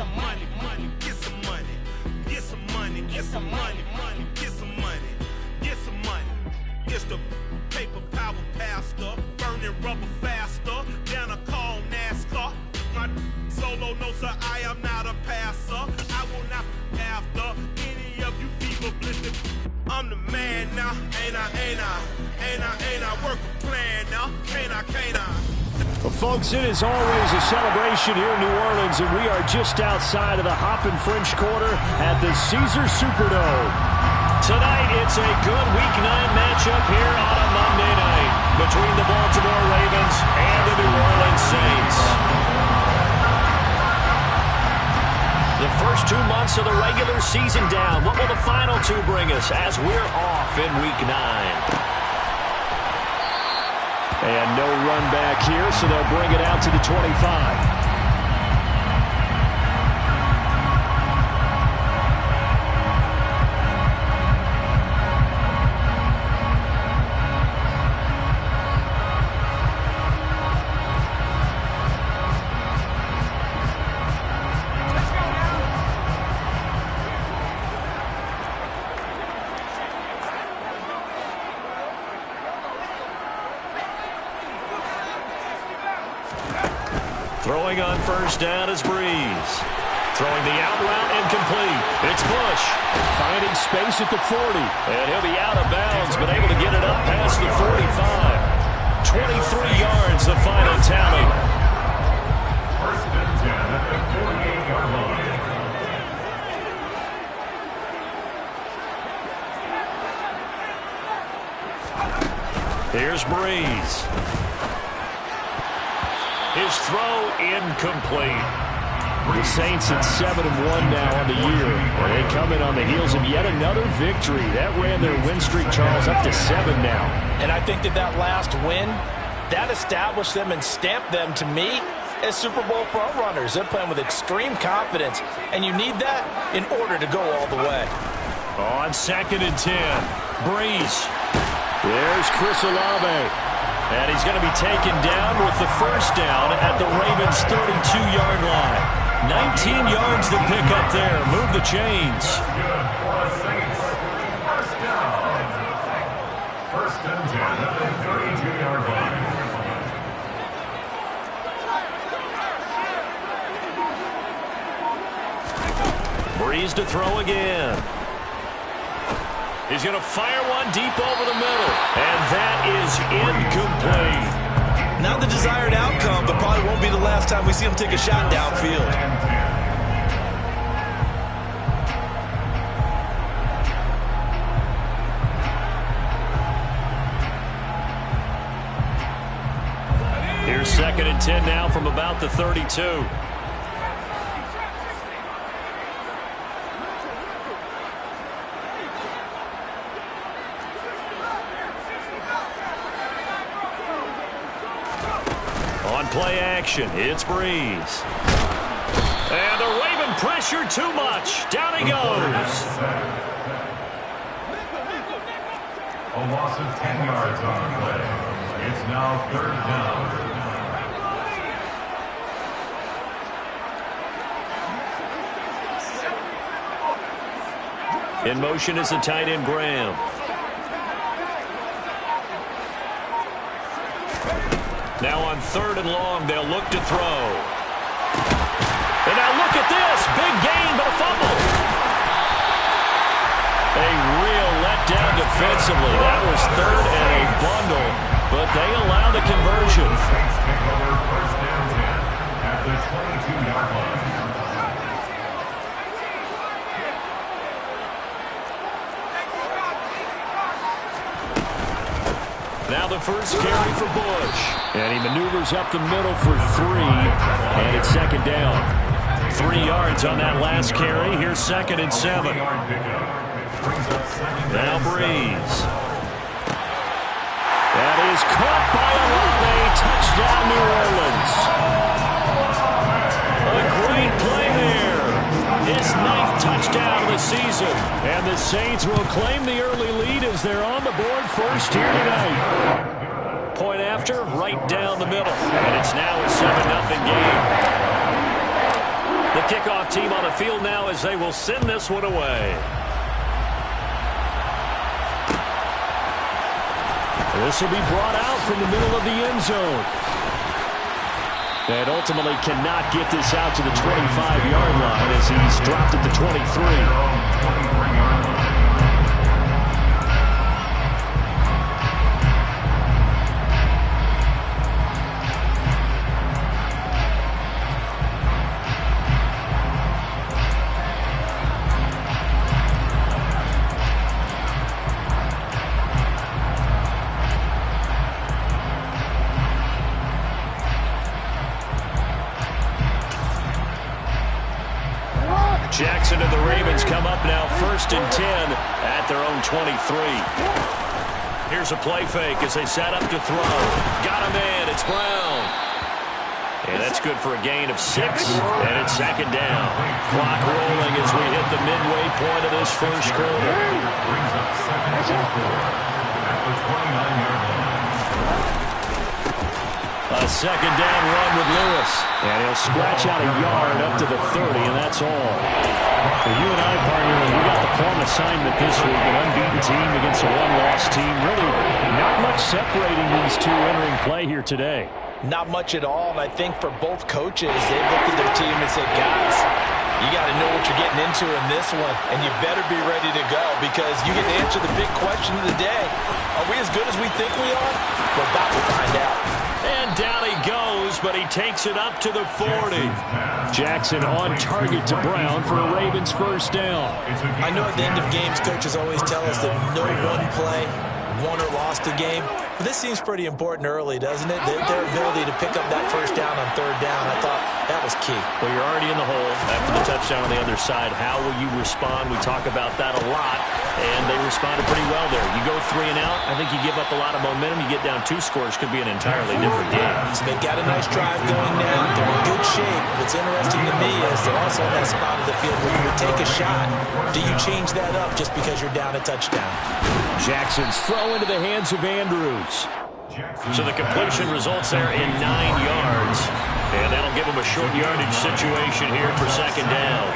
some money, money, get some money, get some money, get some money, money, get some money, get some money. It's the paper power pastor, burning rubber faster than a call NASCAR. My solo no sir, I am not a passer. I will not after any of you fever blistered. I'm the man now, ain't I work a plan now, can't I? Well, folks, it is always a celebration here in New Orleans, and we are just outside of the Hoppin' French Quarter at the Caesars Superdome. Tonight, it's a good Week 9 matchup here on a Monday night between the Baltimore Ravens and the New Orleans Saints. The first 2 months of the regular season down. What will the final 2 bring us as we're off in Week 9? And no run back here, so they'll bring it out to the 25. Throwing on first down is Breeze. Throwing the out route incomplete. It's Bush. Finding space at the 40. And he'll be out of bounds, but able to get it up past the 45. 23 yards, the final tally. First and 10 at the 48-yard line. Here's Breeze. His throw incomplete. The Saints at 7-1 now on the year. And they come in on the heels of yet another victory. That ran their win streak, Charles, up to 7 now. And I think that last win, that established them and stamped them, to me, as Super Bowl front runners. They're playing with extreme confidence, and you need that in order to go all the way. On 2nd and 10, Breeze. There's Chris Olave. And he's going to be taken down with the first down at the Ravens' 32-yard line. 19 yards to pick up there. Move the chains. First and 10 at the 32-yard line. Breeze to throw again. He's going to fire one deep over the middle. And that is incomplete. Not the desired outcome, but probably won't be the last time we see him take a shot downfield. Here's 2nd and 10 now from about the 32. Play action. It's Breeze. And the Raven pressure too much. Down he goes. A loss of 10 yards on the play. It's now 3rd down. In motion is the tight end Graham. Now on 3rd and long, they'll look to throw. And now look at this. Big gain, but a fumble. A real letdown defensively. That was 3rd and a bundle, but they allow the conversion. Saints take over 1st and 10 at the 22-yard line. Now the first carry for Bush. And he maneuvers up the middle for 3. And it's 2nd down. 3 yards on that last carry. Here's 2nd and 7. Now Breeze. That is caught by Olave. Touchdown, New Orleans. A great play there. His 9th touchdown of the season. And the Saints will claim the early lead as they're on the board first here tonight. Point after, right down the middle. And it's now a 7-0 game. The kickoff team on the field now as they will send this one away. This will be brought out from the middle of the end zone. And ultimately cannot get this out to the 25-yard line as he's dropped at the 23. Jackson and the Ravens come up now 1st and 10 at their own 23. Here's a play fake as they set up to throw. Got a man. It's Brown. And that's good for a gain of 6. And it's 2nd down. Clock rolling as we hit the midway point of this first quarter. Brings up 2nd and 4 at the 29-yard line. A 2nd down run with Lewis. And he'll scratch out a yard up to the 30, and that's all. For you and I, partner, we got the plum assignment this week. An unbeaten team against a one-loss team. Really not much separating these two entering play here today. Not much at all, and I think for both coaches, they've looked at their team and said, guys, you got to know what you're getting into in this one, and you better be ready to go because you get to answer the big question of the day. Are we as good as we think we are? We're about to find out. And down he goes, but he takes it up to the 40. Jackson on target to Brown for a Ravens first down. I know at the end of games, coaches always tell us that no one play won or lost a game. But this seems pretty important early, doesn't it? Their ability to pick up that first down on 3rd down, I thought that was key. Well, you're already in the hole after the touchdown on the other side. How will you respond? We talk about that a lot, and they responded pretty well there. You go 3 and out, I think you give up a lot of momentum. You get down 2 scores, could be an entirely different game. So they've got a nice drive going now. They're in good shape. What's interesting to me is they're also in that spot of the field where you would take a shot. Do you change that up just because you're down a touchdown? Jackson's throw into the hands of Andrews. So the completion results there in 9 yards. And that'll give him a short yardage situation here for 2nd down.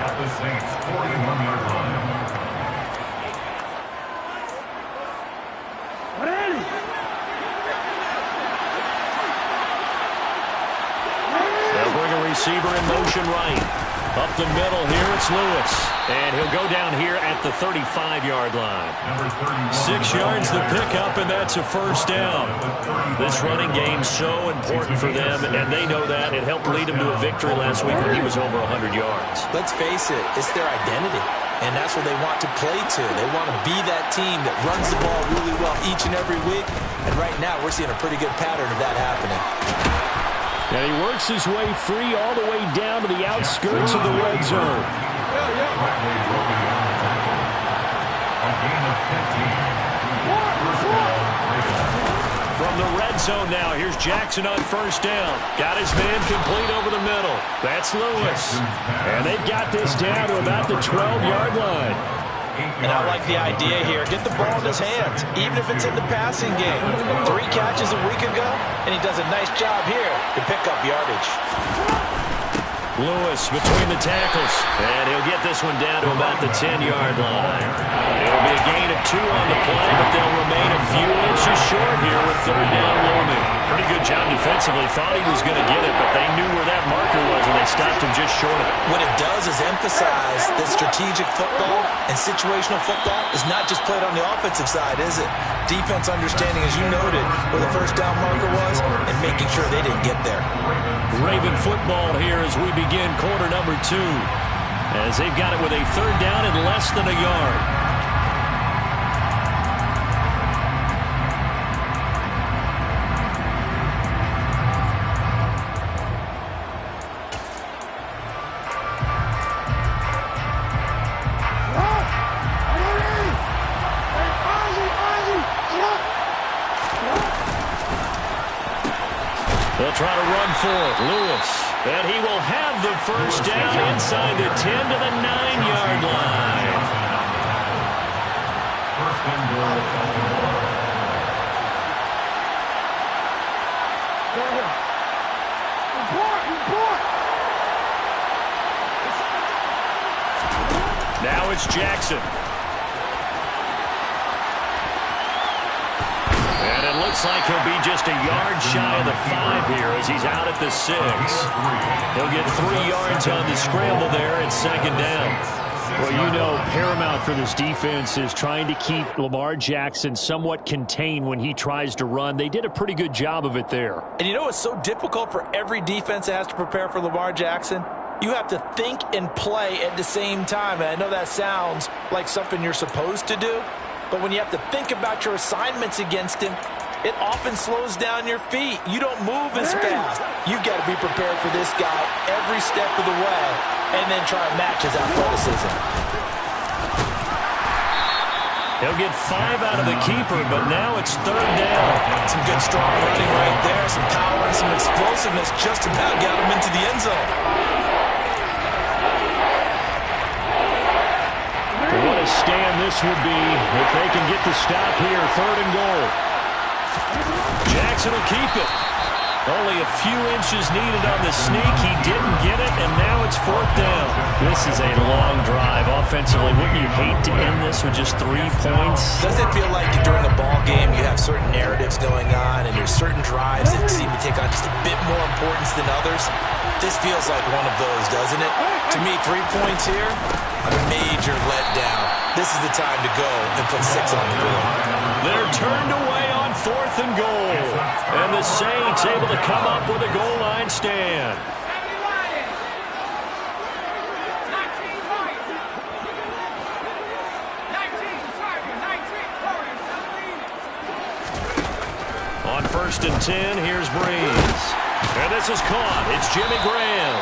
At the Saints' 41-yard line. They'll bring a receiver in motion right. Up the middle here, it's Lewis. And he'll go down here at the 35-yard line. 6 yards the pickup, and that's a first down. This running game so important for them, and they know that. It helped lead them to a victory last week when he was over 100 yards. Let's face it, it's their identity. And that's what they want to play to. They want to be that team that runs the ball really well each and every week. And right now, we're seeing a pretty good pattern of that happening. And he works his way free all the way down to the outskirts of the red zone. From the red zone now, here's Jackson on first down. Got his man complete over the middle. That's Lewis. And they've got this down to about the 12-yard line. And I like the idea here. Get the ball in his hands, even if it's in the passing game. 3 catches a week ago, and he does a nice job here to pick up yardage. Lewis between the tackles, and he'll get this one down to about the 10-yard line. It'll be a gain of 2 on the play, but they'll remain a few inches short here with 3rd down looming. Pretty good job defensively. Thought he was going to get it, but they knew where that marker was, and they stopped him just short of it. What it does is emphasize that strategic football and situational football is not just played on the offensive side, is it? Defense understanding, as you noted, where the first down marker was and making sure they didn't get there. Raven football here as we begin quarter number 2. As they've got it with a 3rd down and less than a yard. They'll try to run for it. Lewis. And he will have the first down inside the 10 to the 9-yard line. First and goal. Now it's Jackson. And it looks like he'll be just a yard shy of the 5 here as he's out at the 6. He'll get 3 yards on the scramble there at 2nd down. Well, you know, paramount for this defense is trying to keep Lamar Jackson somewhat contained when he tries to run. They did a pretty good job of it there. And you know it's so difficult for every defense that has to prepare for Lamar Jackson? You have to think and play at the same time. And I know that sounds like something you're supposed to do, but when you have to think about your assignments against him, it often slows down your feet. You don't move as fast. You've got to be prepared for this guy every step of the way and then try to match his athleticism. He'll get 5 out of the keeper, but now it's 3rd down. Some good strong running right there, some power and some explosiveness just about got him into the end zone. What a stand this would be if they can get the stop here, 3rd and goal. Jackson will keep it. Only a few inches needed on the sneak. He didn't get it, and now it's 4th down. This is a long drive offensively. Wouldn't you hate to end this with just 3 points? Doesn't it feel like during a ball game you have certain narratives going on and there's certain drives that seem to take on just a bit more importance than others? This feels like one of those, doesn't it? To me, 3 points here, a major letdown. This is the time to go and put 6 on the board. They're turned away on 4th and goal. And the Saints able to come up with a goal line stand. On 1st and 10, here's Breeze. And this is caught. It's Jimmy Graham.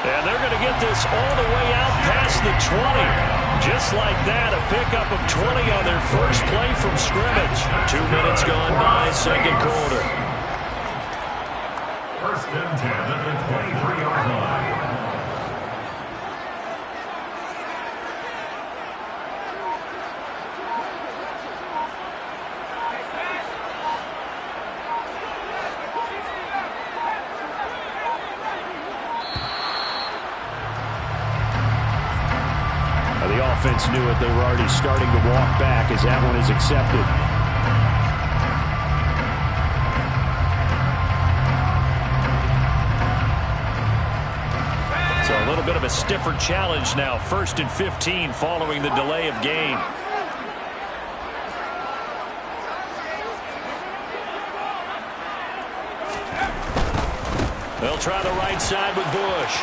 And they're going to get this all the way out past the 20. Just like that, a pickup of 20 on their first play from scrimmage. 2 minutes gone by, 2nd quarter. 1st and 10 at the 23-yard line. The offense knew it. They were already starting to walk back as that one is accepted. So a little bit of a stiffer challenge now. 1st and 15 following the delay of game. They'll try the right side with Bush.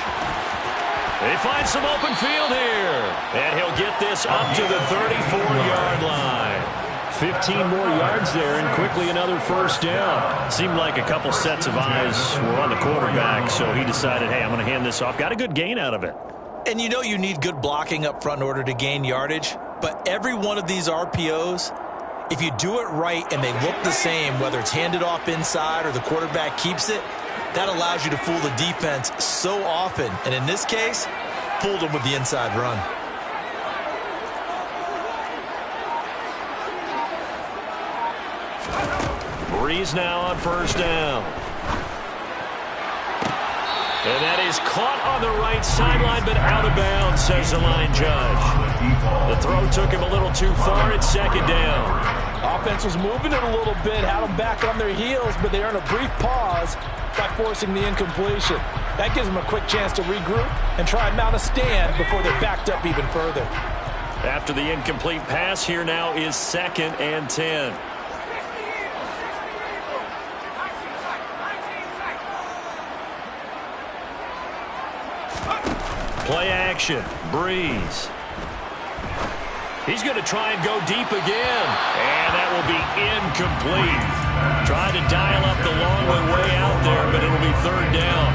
They find some open field here. And he'll get this up to the 34-yard line. 15 more yards there and quickly another 1st down. Seemed like a couple sets of eyes were on the quarterback, so he decided, hey, I'm going to hand this off. Got a good gain out of it. And you know you need good blocking up front in order to gain yardage. But every one of these RPOs, if you do it right and they look the same, whether it's handed off inside or the quarterback keeps it, that allows you to fool the defense so often. And in this case, fooled them with the inside run. Breeze now on 1st down. And that is caught on the right sideline, but out of bounds, says the line judge. The throw took him a little too far. It's 2nd down. Offense was moving it a little bit, had them back on their heels, but they earned a brief pause by forcing the incompletion. That gives them a quick chance to regroup and try and mount a stand before they're backed up even further. After the incomplete pass, here now is 2nd and 10. Play action. Breeze. He's going to try and go deep again. And that will be incomplete. Trying to dial up the long way out there, but it'll be 3rd down.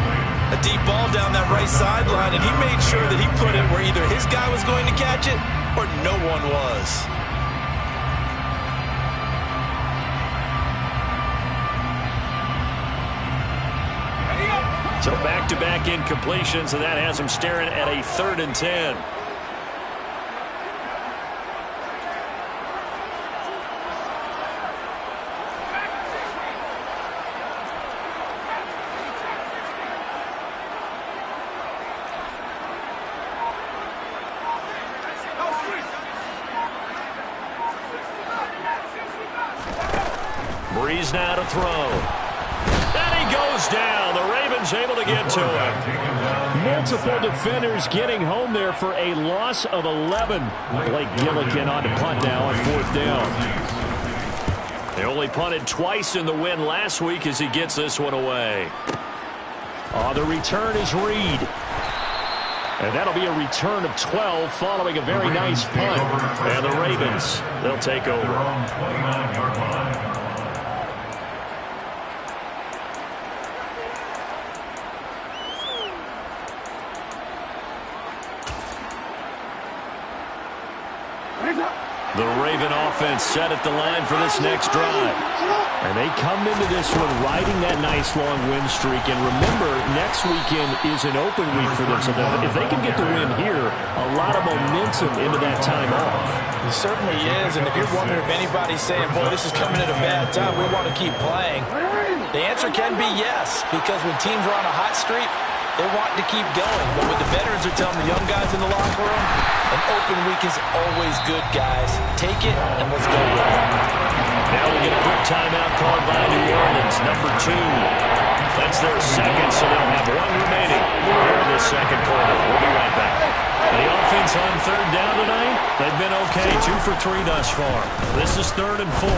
A deep ball down that right sideline, and he made sure that he put it where either his guy was going to catch it or no one was. So back-to-back incompletions, and that has him staring at a 3rd and 10. He's now to throw. And he goes down. The Ravens able to get to him. Multiple defenders getting home there for a loss of 11. Blake Gillikin on to punt now on 4th down. They only punted twice in the win last week as he gets this one away. The return is Reed. And that'll be a return of 12 following a very nice punt. And the Ravens, they'll take over. The Raven offense set at the line for this next drive. And they come into this one riding that nice long win streak. And remember, next weekend is an open week for them. So if they can get the win here, a lot of momentum into that time off. It certainly is. And if you're wondering if anybody's saying, boy, this is coming at a bad time, we want to keep playing, the answer can be yes. Because when teams are on a hot streak, they want to keep going. But what the veterans are telling the young guys in the locker room, an open week is always good, guys. Take it, and let's go with it. Now we get a quick timeout called by New Orleans, number 2. That's their second, so they'll have one remaining here in this second quarter. We'll be right back. The offense on 3rd down tonight, they've been okay, 2 for 3 thus far. This is 3rd and 4.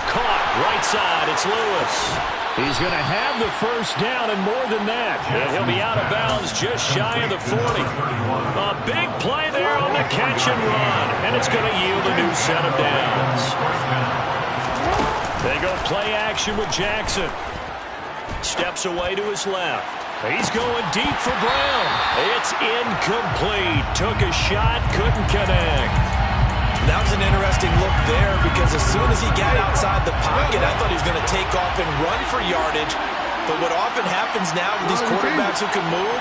Caught, right side, it's Lewis. He's going to have the first down and more than that. And he'll be out of bounds just shy of the 40. A big play there on the catch and run. And it's going to yield a new set of downs. They go play action with Jackson. Steps away to his left. He's going deep for Brown. It's incomplete. Took a shot, couldn't connect. That was an interesting look there because as soon as he got outside the pocket, I thought he was going to take off and run for yardage. But what often happens now with these quarterbacks who can move,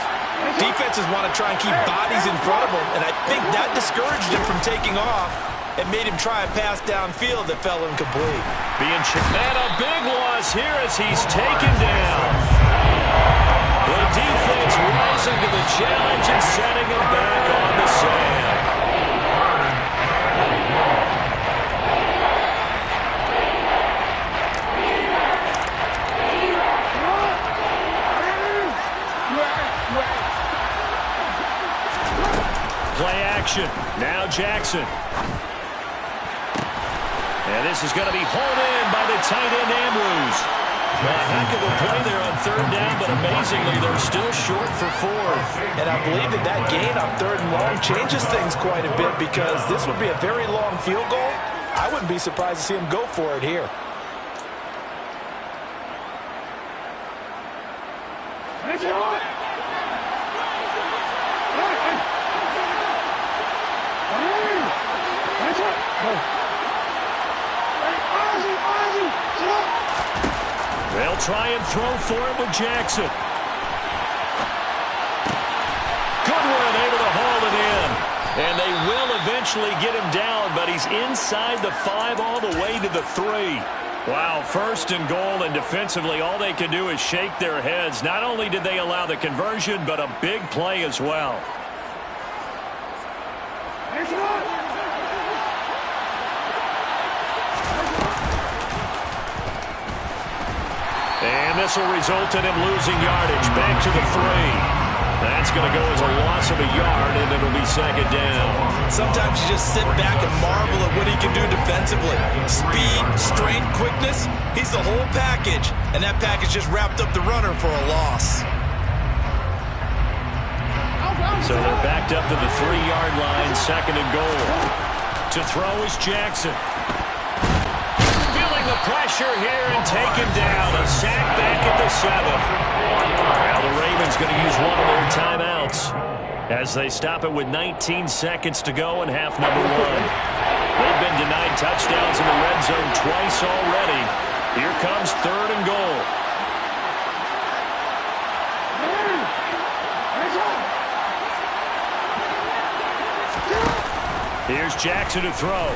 defenses want to try and keep bodies in front of them, and I think that discouraged him from taking off and made him try a pass downfield that fell incomplete. And a big loss here as he's taken down. The defense rising to the challenge and setting him back on the sand. Play action. Now Jackson. And this is going to be hauled in by the tight end Andrews. A heck of a play there on 3rd down, but amazingly, they're still short for 4th. And I believe that gain on 3rd and long changes things quite a bit because this would be a very long field goal. I wouldn't be surprised to see him go for it here. They'll try and throw for it with Jackson. Goodwin able to haul it in. And they will eventually get him down, but he's inside the 5 all the way to the 3. Wow, 1st and goal, and defensively all they can do is shake their heads. Not only did they allow the conversion, but a big play as well. And this will result in him losing yardage. Back to the 3. That's going to go as a loss of a yard, and it'll be 2nd down. Sometimes you just sit back and marvel at what he can do defensively. Speed, strength, quickness, he's the whole package. And that package just wrapped up the runner for a loss. So they're backed up to the 3-yard line, 2nd and goal. To throw is Jackson. Feeling the pressure here and taken down. A sack back at the 7th. Now the Ravens going to use one of their timeouts as they stop it with 19 seconds to go in half number 1. They've been denied touchdowns in the red zone twice already. Here comes 3rd and goal. Here's Jackson to throw.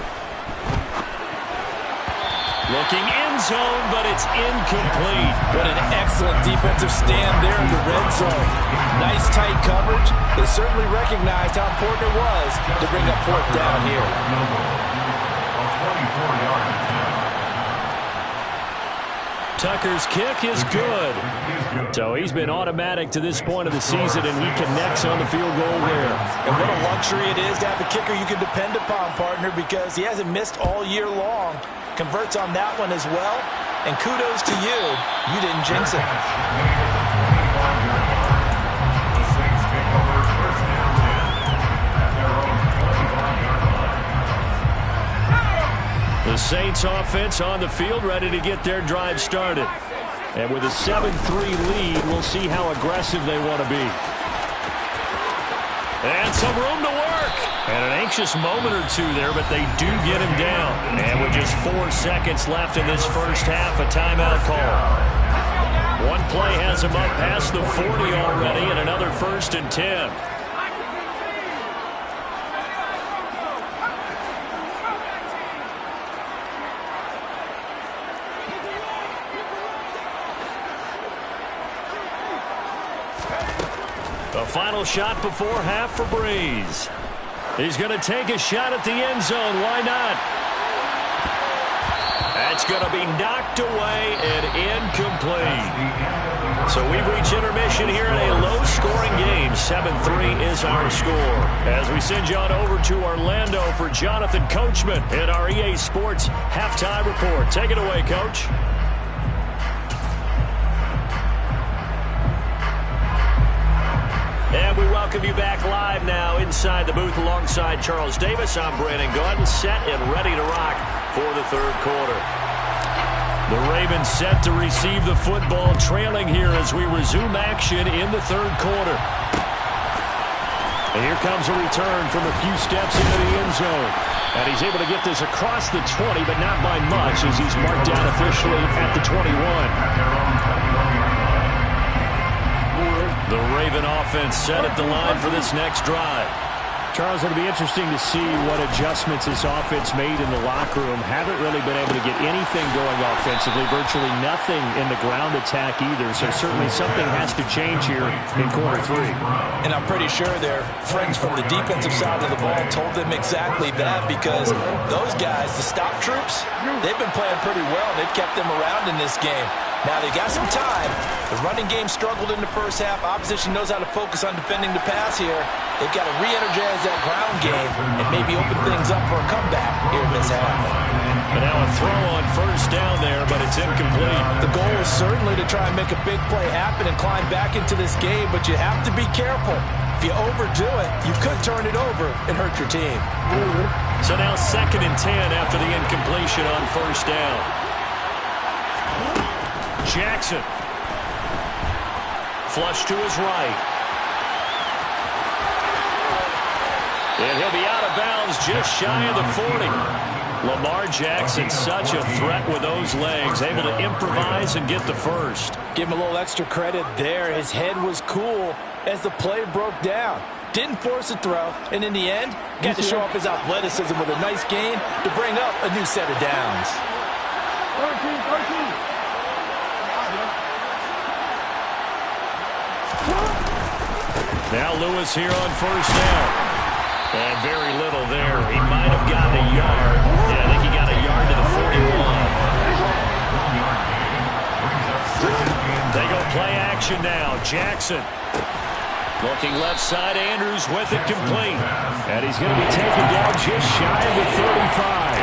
Looking end zone, but it's incomplete. What an excellent defensive stand there in the red zone. Nice tight coverage. They certainly recognized how important it was to bring up 4th down here. Tucker's kick is good. So he's been automatic to this point of the season, and he connects on the field goal there. And what a luxury it is to have a kicker you can depend upon, partner, because he hasn't missed all year long. Converts on that one as well. And kudos to you. You didn't jinx it. The Saints offense on the field, ready to get their drive started. And with a 7-3 lead, we'll see how aggressive they want to be. And some room to work. And an anxious moment or two there, but they do get him down. And with just 4 seconds left in this first half, a timeout call. One play has him up past the 40 already, and another 1st and 10. The final shot before half for Breeze. He's going to take a shot at the end zone. Why not? That's going to be knocked away and incomplete. So we've reached intermission here in a low-scoring game. 7-3 is our score. As we send you on over to Orlando for Jonathan Coachman in our EA Sports Halftime Report. Take it away, Coach. And we welcome you back live now inside the booth alongside Charles Davis. I'm Brandon Gaudin, set and ready to rock for the third quarter. The Ravens set to receive the football, trailing here as we resume action in the third quarter. And here comes a return from a few steps into the end zone. And he's able to get this across the 20, but not by much as he's marked down officially at the 21. The Raven offense set at the line for this next drive. Charles, it'll be interesting to see what adjustments this offense made in the locker room. Haven't really been able to get anything going offensively, virtually nothing in the ground attack either. So certainly something has to change here in quarter 3. And I'm pretty sure their friends from the defensive side of the ball told them exactly that, because those guys, the stop troops, they've been playing pretty well. They've kept them around in this game. Now they got some time. The running game struggled in the first half. Opposition knows how to focus on defending the pass here. They've got to re-energize that ground game and maybe open things up for a comeback here in this half. And now a throw on first down there, but it's incomplete. The goal is certainly to try and make a big play happen and climb back into this game, but you have to be careful. If you overdo it, you could turn it over and hurt your team. So now 2nd and 10 after the incompletion on first down. Jackson. Flush to his right. And he'll be out of bounds just shy of the 40. Lamar Jackson, such a threat with those legs, able to improvise and get the first. Give him a little extra credit there. His head was cool as the play broke down. Didn't force a throw, and in the end, got to show off his athleticism with a nice gain to bring up a new set of downs. 13. Now Lewis here on first down. And very little there. He might have gotten a yard. Yeah, I think he got a yard to the 41. They go play action now. Jackson. Looking left side. Andrews with it complete. And he's going to be taken down just shy of the 35.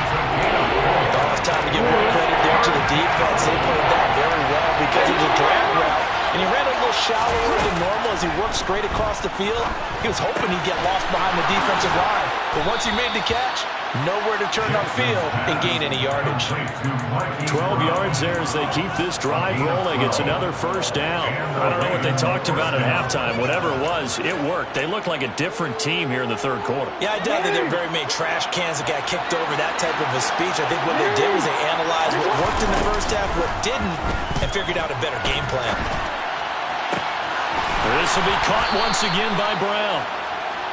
Oh, it's time to give more credit there to the defense. They played that very well because it was a drag route. And he ran a little shallower than normal as he worked straight across the field. He was hoping he'd get lost behind the defensive line. But once he made the catch, nowhere to turn upfield and gain any yardage. 12 yards there as they keep this drive rolling. It's another first down. I don't know what they talked about at halftime. Whatever it was, it worked. They look like a different team here in the third quarter. Yeah, I doubt that there were very many trash cans that got kicked over, that type of a speech. I think what they did was they analyzed what worked in the first half, what didn't, and figured out a better game plan. This will be caught once again by Brown.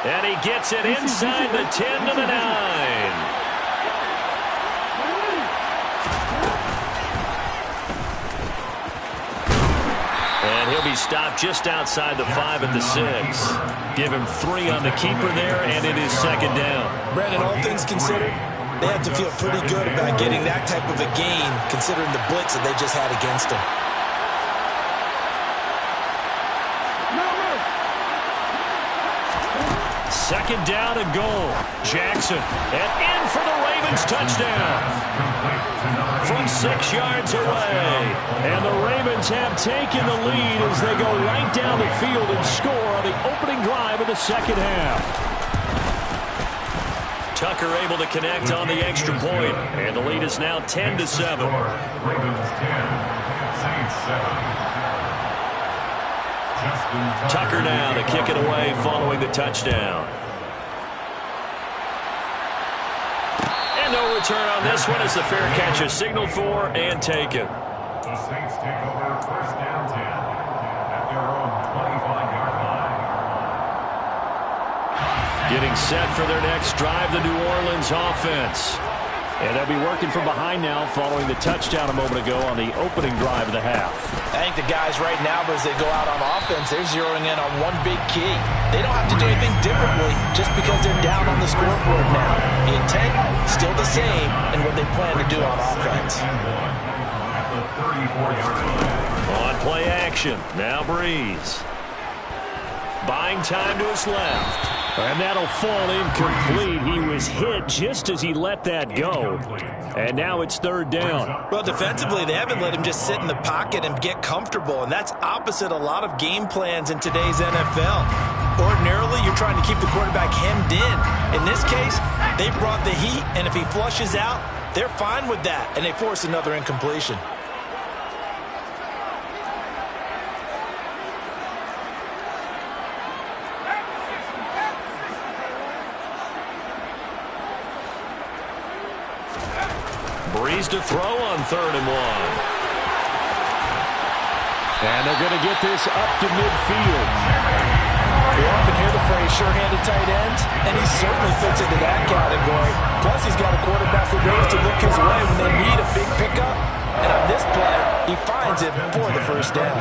And he gets it inside the 10 to the 9. And he'll be stopped just outside the 5 at the 6. Give him 3 on the keeper there, and it is second down. Brandon, all things considered, They have to feel pretty good about getting that type of a gain, considering the blitz that they just had against them. Second down and goal. Jackson, and in for the Ravens touchdown. From 6 yards away. And the Ravens have taken the lead as they go right down the field and score on the opening drive of the second half. Tucker able to connect on the extra point, and the lead is now 10-7. Ravens 10, Saints 7. Tucker now to kick it away following the touchdown. And no return on this one as the fair catch is signaled for and taken. The Saints take over first down 10 at their own 25-yard line. Getting set for their next drive, the New Orleans offense. And they'll be working from behind now following the touchdown a moment ago on the opening drive of the half. I think the guys right now, as they go out on offense, they're zeroing in on one big key. They don't have to do anything differently just because they're down on the scoreboard now. The intent, still the same, and what they plan to do on offense. At the 34-yard line. On play action, now Breeze. Buying time to his left. And that'll fall incomplete. He was hit just as he let that go. And now it's third down. Well, defensively, they haven't let him just sit in the pocket and get comfortable, and that's opposite a lot of game plans in today's NFL. Ordinarily, you're trying to keep the quarterback hemmed in. In this case, they brought the heat, and if he flushes out, they're fine with that, and they force another incompletion. Breeze to throw on 3rd and 1. And they're going to get this up to midfield. We often hear the phrase sure-handed tight ends, and he certainly fits into that category. Plus, he's got a quarterback who knows to look his way when they need a big pickup. And on this play, he finds it for the first down.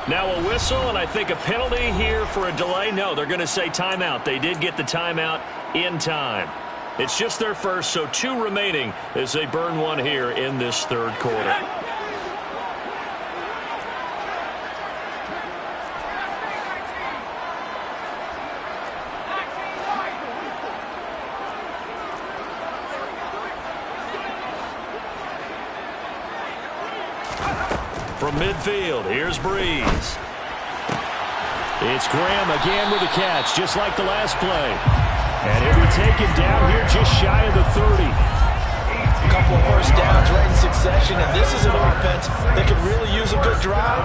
Now a whistle, and I think a penalty here for a delay. No, they're going to say timeout. They did get the timeout in time. It's just their first, so 2 remaining as they burn one here in this third quarter. From midfield, here's Breeze. It's Graham again with a catch, just like the last play. And he'll be taken down here just shy of the 30. A couple of first downs right in succession, and this is an offense that could really use a good drive,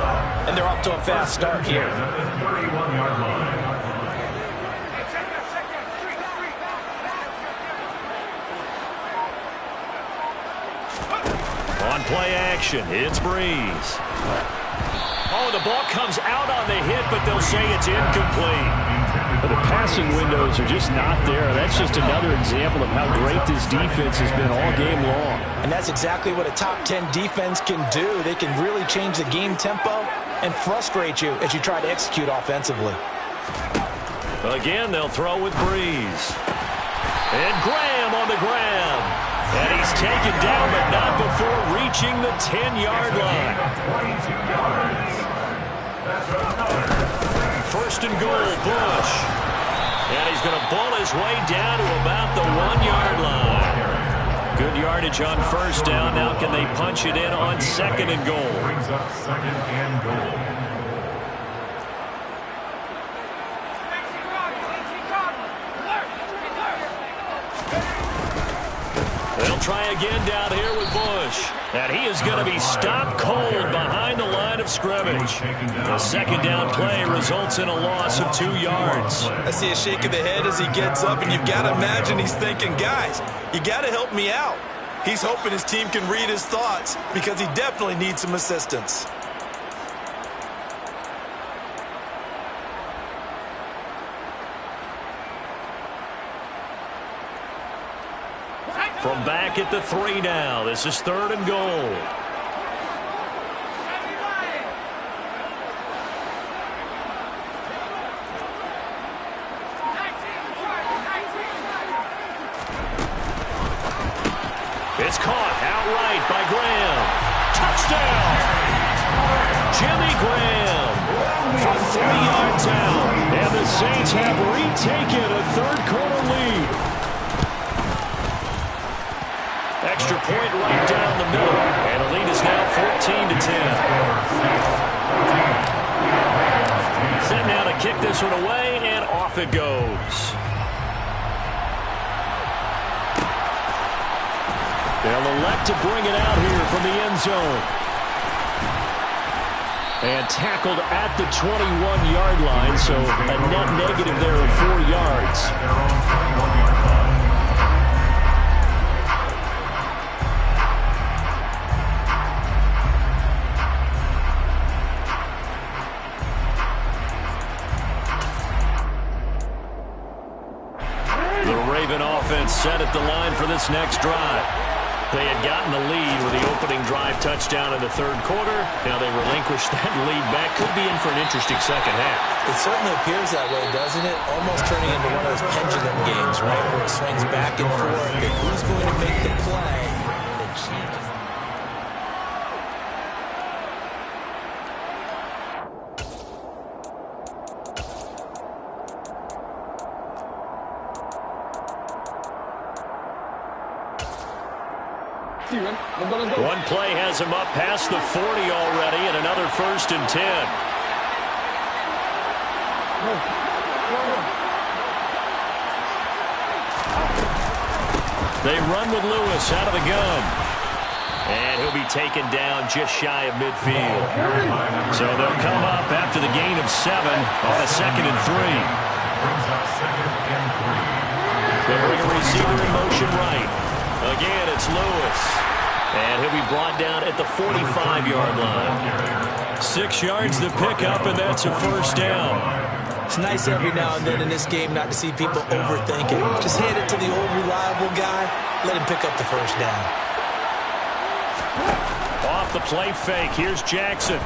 and they're off to a fast start here. At the 31-yard line. On play action, it's Breeze. Oh, the ball comes out on the hit, but they'll say it's incomplete. But the passing windows are just not there. That's just another example of how great this defense has been all game long. And that's exactly what a top 10 defense can do. They can really change the game tempo and frustrate you as you try to execute offensively. Again, they'll throw with Breeze. And Graham on the ground. And he's taken down, but not before reaching the 10-yard line. 22 yards. That's another. First and goal, Bush. And he's going to ball his way down to about the 1-yard line. Good yardage on first down. Now can they punch it in on 2nd and goal? Brings up 2nd and goal. They'll try again down here with Bush. And he is going to be stopped cold behind the line of scrimmage. The second down play results in a loss of 2 yards. I see a shake of the head as he gets up, and you've got to imagine he's thinking, guys, you got to help me out. He's hoping his team can read his thoughts because he definitely needs some assistance. From back at the 3 now. This is 3rd and goal. It's caught outright by Graham. Touchdown! Jimmy Graham from 30 yards out. And the Saints have retaken a third-quarter lead. Extra point right down the middle. And the lead is now 14-10. Set now to kick this one away, and off it goes. They'll elect to bring it out here from the end zone. And tackled at the 21-yard line, so a net negative there of 4 yards. The Raven offense set at the line for this next drive. They had gotten the lead with the opening drive touchdown in the third quarter. Now they relinquished that lead back. Could be in for an interesting second half. It certainly appears that way, doesn't it? Almost turning into one of those pendulum games, right, where it swings back and forth. And who's going to make the play that changes? One play has him up past the 40 already, and another 1st and 10. They run with Lewis out of the gun. And he'll be taken down just shy of midfield. So they'll come up after the gain of 7 on a 2nd and 3. They bring a receiver in motion right. Again, it's Lewis. And he'll be brought down at the 45-yard line. 6 yards to pick up, and that's a 1st down. It's nice every now and then in this game not to see people overthink it. Just hand it to the old reliable guy. Let him pick up the 1st down. Off the play fake. Here's Jackson.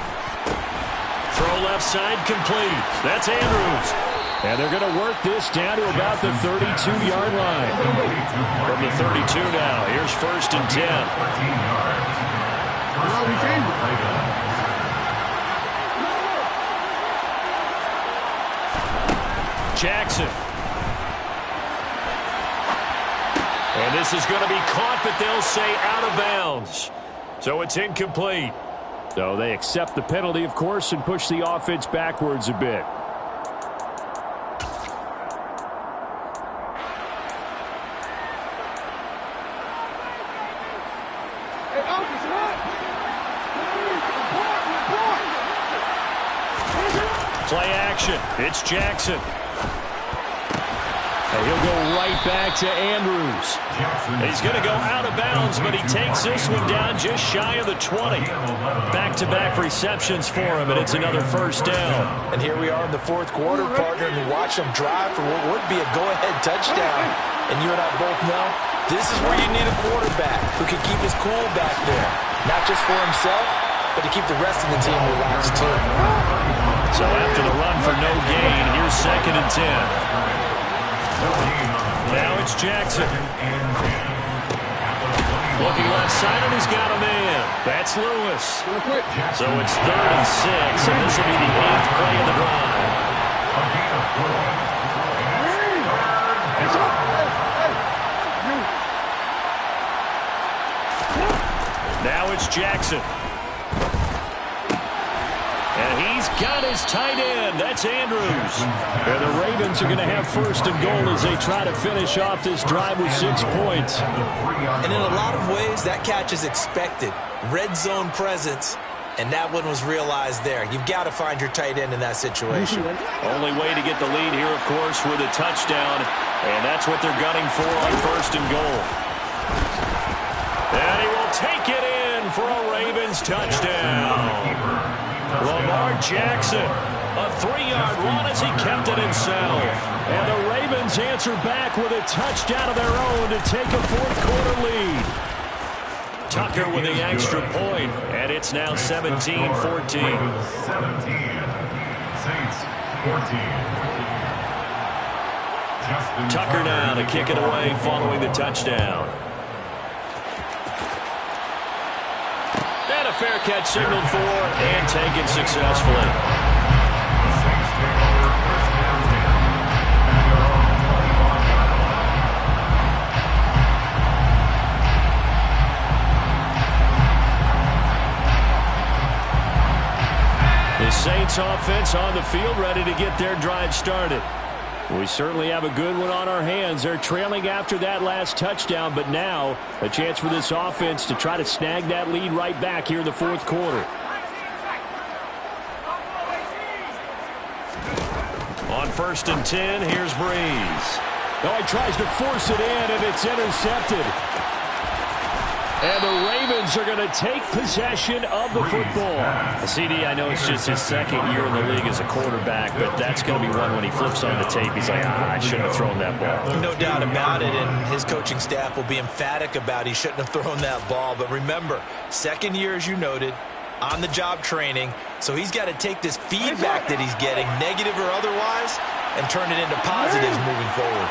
Throw left side complete. That's Andrews. And they're going to work this down to about the 32-yard line. From the 32 now, here's 1st and 10. Jackson. And this is going to be caught, but they'll say out of bounds. So it's incomplete. So they accept the penalty, of course, and push the offense backwards a bit. Play action. It's Jackson. And he'll go right back to Andrews. He's going to go out of bounds, but he takes this one down just shy of the 20. Back-to-back receptions for him, and it's another 1st down. And here we are in the 4th quarter, partner, and watch them drive for what would be a go-ahead touchdown. And you and I both know this is where you need a quarterback who can keep his cool back there. Not just for himself, but to keep the rest of the team relaxed, too. So after the run for no gain, here's 2nd and 10. Now it's Jackson. Looking left side, and he's got a man. That's Lewis. So it's 3rd and 6, and this will be the 8th play of the drive. Now it's Jackson. And he's got his tight end. That's Andrews. And the Ravens are going to have 1st and goal as they try to finish off this drive with 6 points. And in a lot of ways, that catch is expected. Red zone presence, and that one was realized there. You've got to find your tight end in that situation. Only way to get the lead here, of course, with a touchdown. And that's what they're gunning for on 1st and goal. And he will take it in for a Ravens touchdown. Lamar Jackson A 3-yard run as he kept it himself. And the Ravens answer back with a touchdown of their own to take a fourth-quarter lead. Tucker with the extra point, and it's now 17-14. 17. Saints 14. Tucker now to kick it away following the touchdown. And a fair catch signaled for and taken successfully. The Saints take over first down 10 at their own 25 yard line. The Saints offense on the field ready to get their drive started. We certainly have a good one on our hands. They're trailing after that last touchdown, but now a chance for this offense to try to snag that lead right back here in the fourth quarter. On 1st and 10, here's Breeze. Oh, he tries to force it in, and it's intercepted. And the Ravens are going to take possession of the football. CD, I know it's just his second year in the league as a quarterback, but that's going to be one when he flips on the tape. He's like, I shouldn't have thrown that ball. No doubt about it, and his coaching staff will be emphatic about he shouldn't have thrown that ball. But remember, second year, as you noted, on-the-job training, so he's got to take this feedback that he's getting, negative or otherwise, and turn it into positives moving forward.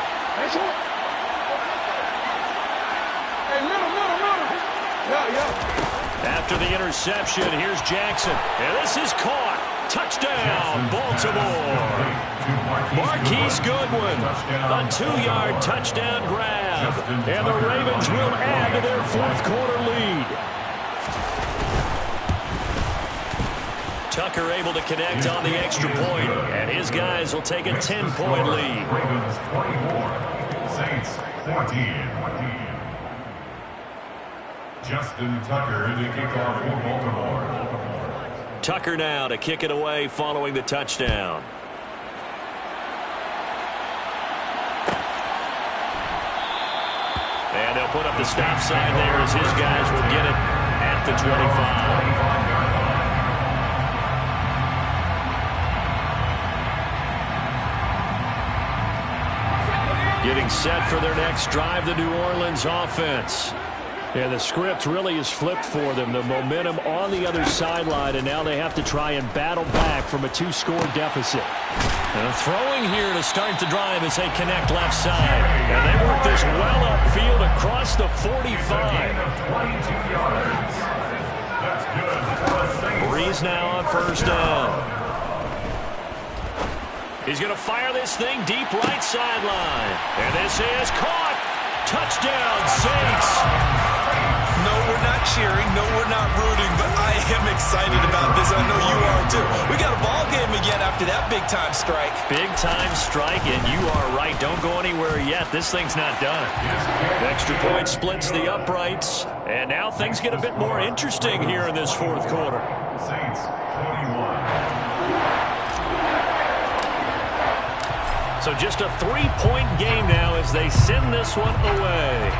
After the interception, here's Jackson. And this is caught. Touchdown, Baltimore. Marquise Goodwin, a 2-yard touchdown grab. And the Ravens will add to their fourth-quarter lead. Tucker able to connect on the extra point, and his guys will take a 10-point lead. Ravens 24, Saints 14. Justin Tucker to kick off for Baltimore. Tucker now to kick it away following the touchdown. And they'll put up the stop sign there as his guys will get it at the 25. Getting set for their next drive, the New Orleans offense. And the script really is flipped for them. The momentum on the other sideline, and now they have to try and battle back from a 2-score deficit. And throwing here to start the drive as they connect left side. And they work this well upfield across the 45. Breeze now on 1st down. He's going to fire this thing deep right sideline. And this is caught. Touchdown, Saints. No, we're not cheering. No, we're not rooting, but I am excited about this. I know you are, too. We got a ball game again after that big-time strike. Big-time strike, and you are right. Don't go anywhere yet. This thing's not done. The extra point splits the uprights, and now things get a bit more interesting here in this fourth quarter. Saints 21. So just a 3-point game now as they send this one away.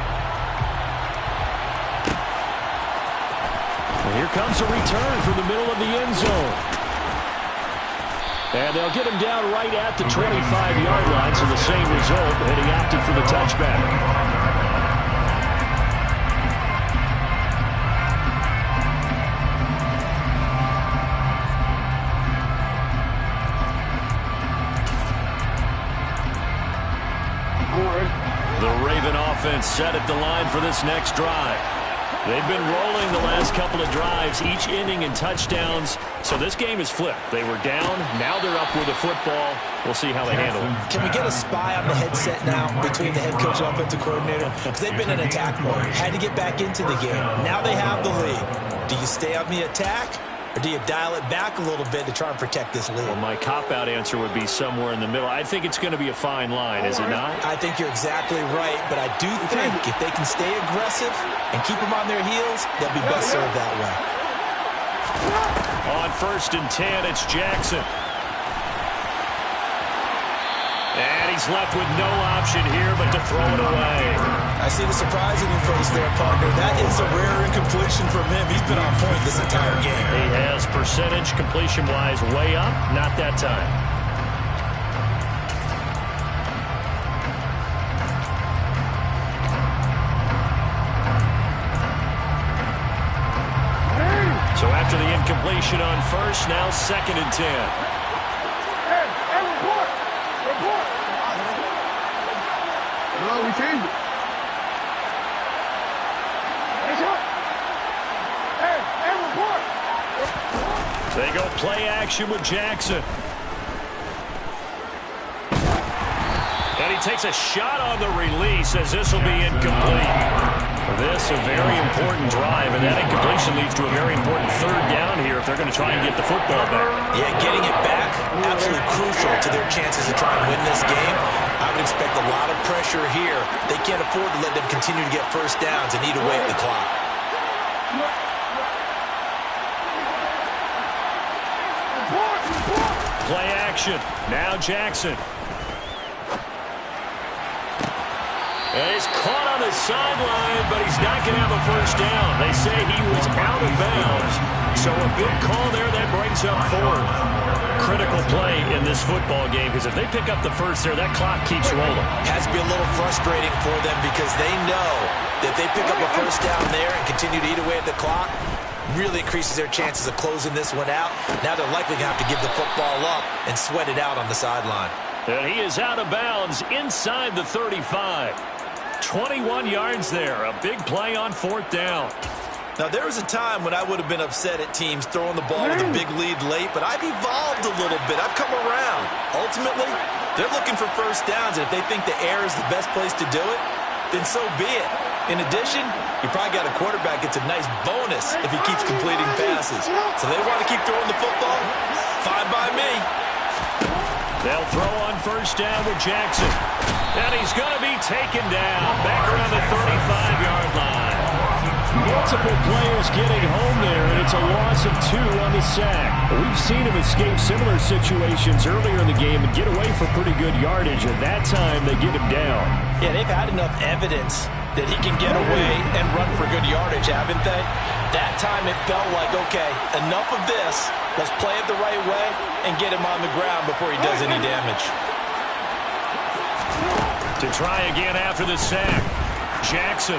And here comes a return from the middle of the end zone. And they'll get him down right at the 25-yard line, so the same result, and he opted for the touchback. The Raven offense set at the line for this next drive. They've been rolling the last couple of drives, each inning in touchdowns. So this game is flipped. They were down. Now they're up with the football. We'll see how they handle it. Can we get a spy on the headset now between the head coach and offensive coordinator? Because they've been in attack mode. Had to get back into the game. Now they have the lead. Do you stay on the attack? Or do you dial it back a little bit to try and protect this lead? Well, my cop-out answer would be somewhere in the middle. I think it's going to be a fine line, is it not? I think you're exactly right, but I do think if they can stay aggressive and keep them on their heels, they'll be best served that way. On 1st and 10, it's Jackson. And he's left with no option here but to throw it away. I see the surprise in your face there, partner. That is a rare incompletion from him. He's been on point this entire game. He has percentage completion-wise way up. Not that time. So after the incompletion on first, now 2nd and 10. Hey, report! Report! No, we changed it. Hey, report! They go play action with Jackson. And he takes a shot on the release as this will be incomplete. This a very important drive, and that incompletion leads to a very important 3rd down here if they're going to try and get the football back. Yeah, getting it back, absolutely crucial to their chances to try and win this game. I would expect a lot of pressure here. They can't afford to let them continue to get first downs and eat away at the clock. Play action. Now Jackson. And he's caught on the sideline, but he's not going to have a first down. They say he was out of bounds. So a big call there that brings up 4th. Critical play in this football game, because if they pick up the first there, that clock keeps rolling. Has to be a little frustrating for them because they know that if they pick up a first down there and continue to eat away at the clock, really increases their chances of closing this one out. Now they're likely going to have to give the football up and sweat it out on the sideline. And he is out of bounds inside the 35. 21 yards there. A big play on 4th down. Now, there was a time when I would have been upset at teams throwing the ball with a big lead late, but I've evolved a little bit. I've come around. Ultimately, they're looking for first downs, and if they think the air is the best place to do it, then so be it. In addition, you probably got a quarterback gets a nice bonus if he keeps completing passes. So they want to keep throwing the football? Fine by me. They'll throw on first down with Jackson. And he's going to be taken down back around the 35-yard line. Multiple players getting home there, and it's a loss of 2 on the sack. We've seen him escape similar situations earlier in the game and get away for pretty good yardage, and that time they get him down. Yeah, they've had enough evidence that he can get away and run for good yardage, haven't they? That time it felt like, okay, enough of this. Let's play it the right way and get him on the ground before he does any damage. To try again after the sack, Jackson.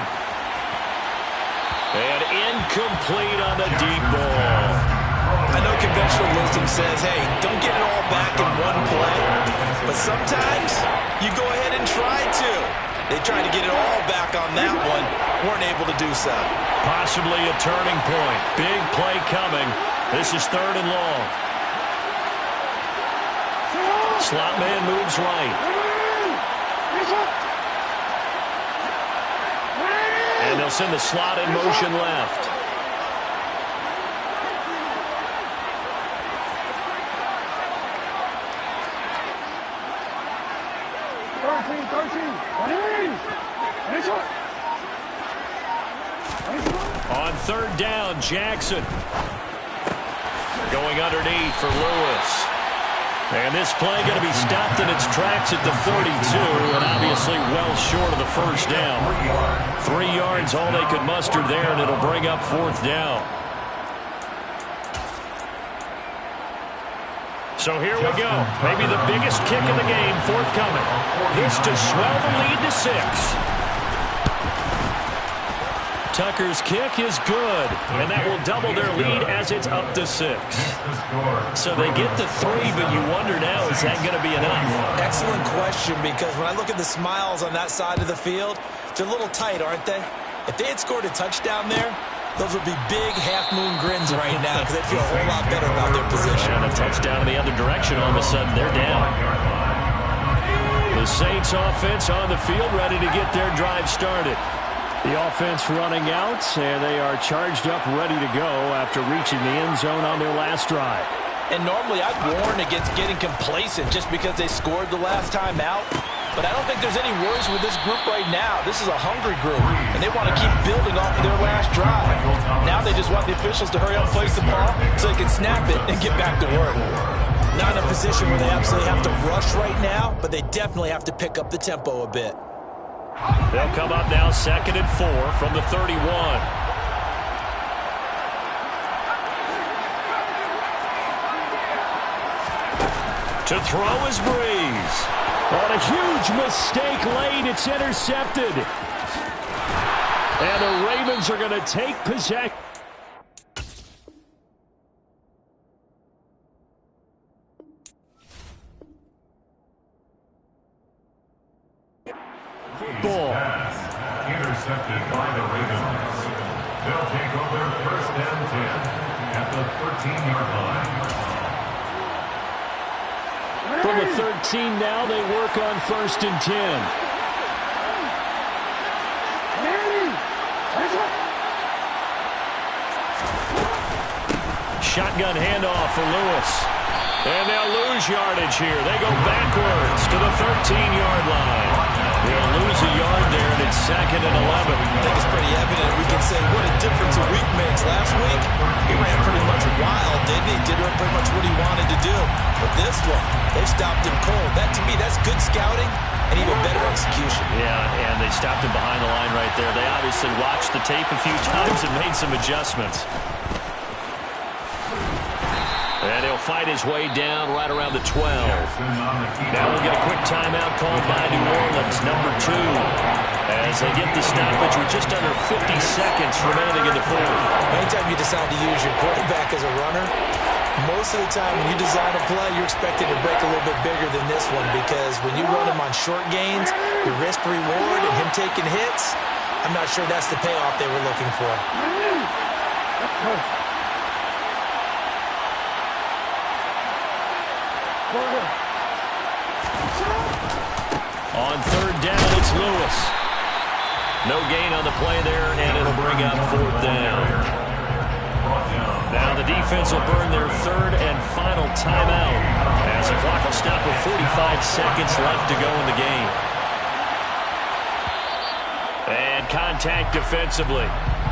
And incomplete on the deep ball. I know conventional wisdom says, hey, don't get it all back in one play. But sometimes you go ahead and try to. They tried to get it all back on that one. Weren't able to do so. Possibly a turning point. Big play coming. This is 3rd and long. Slot man moves right. And they'll send the slot in motion left. On 3rd down, Jackson. Going underneath for Lewis. And this play going to be stopped in its tracks at the 32, and obviously well short of the first down. 3 yards, all they could muster there, and it'll bring up 4th down. So here we go. Maybe the biggest kick of the game forthcoming. This to swell the lead to 6. Tucker's kick is good, and that will double their lead as it's up to 6. So they get the 3, but you wonder now, is that going to be enough? Excellent question, because when I look at the smiles on that side of the field, they're a little tight, aren't they? If they had scored a touchdown there, those would be big half-moon grins right now because they feel a whole lot better about their position. And a touchdown in the other direction, all of a sudden they're down. The Saints offense on the field, ready to get their drive started. The offense running out, and they are charged up, ready to go after reaching the end zone on their last drive. And normally I'd warn against getting complacent just because they scored the last time out. But I don't think there's any worries with this group right now. This is a hungry group, and they want to keep building off of their last drive. Now they just want the officials to hurry up and place the ball so they can snap it and get back to work. Not in a position where they absolutely have to rush right now, but they definitely have to pick up the tempo a bit. They'll come up now 2nd and 4 from the 31. To throw is Breeze. On a huge mistake late, it's intercepted. And the Ravens are going to take possession. Football. Intercepted by the Ravens. They'll take over first and 10 at the 13-yard line. From the 13 now, they work on first and 10. Shotgun handoff for Lewis. And they'll lose yardage here. They go backwards to the 13-yard line. They'll lose a yard there, and it's second and 11. I think it's pretty evident. We can say what a difference a week makes. Last week, he ran pretty much wild, didn't he? Did pretty much what he wanted to do. But this one, they stopped him cold. That, to me, that's good scouting and even better execution. Yeah, and they stopped him behind the line right there. They obviously watched the tape a few times and made some adjustments. And he'll fight his way down right around the 12. Now we'll get a quick timeout called by New Orleans, number 2. As they get the stoppage with just under 50 seconds remaining in the fourth. Anytime you decide to use your quarterback as a runner, most of the time when you design a play, you're expected to break a little bit bigger than this one, because when you run him on short gains, your risk reward and him taking hits, I'm not sure that's the payoff they were looking for. On third down, it's Lewis. No gain on the play there, and it'll bring up fourth down. Now the defense will burn their third and final timeout as the clock will stop with 45 seconds left to go in the game. And contact defensively.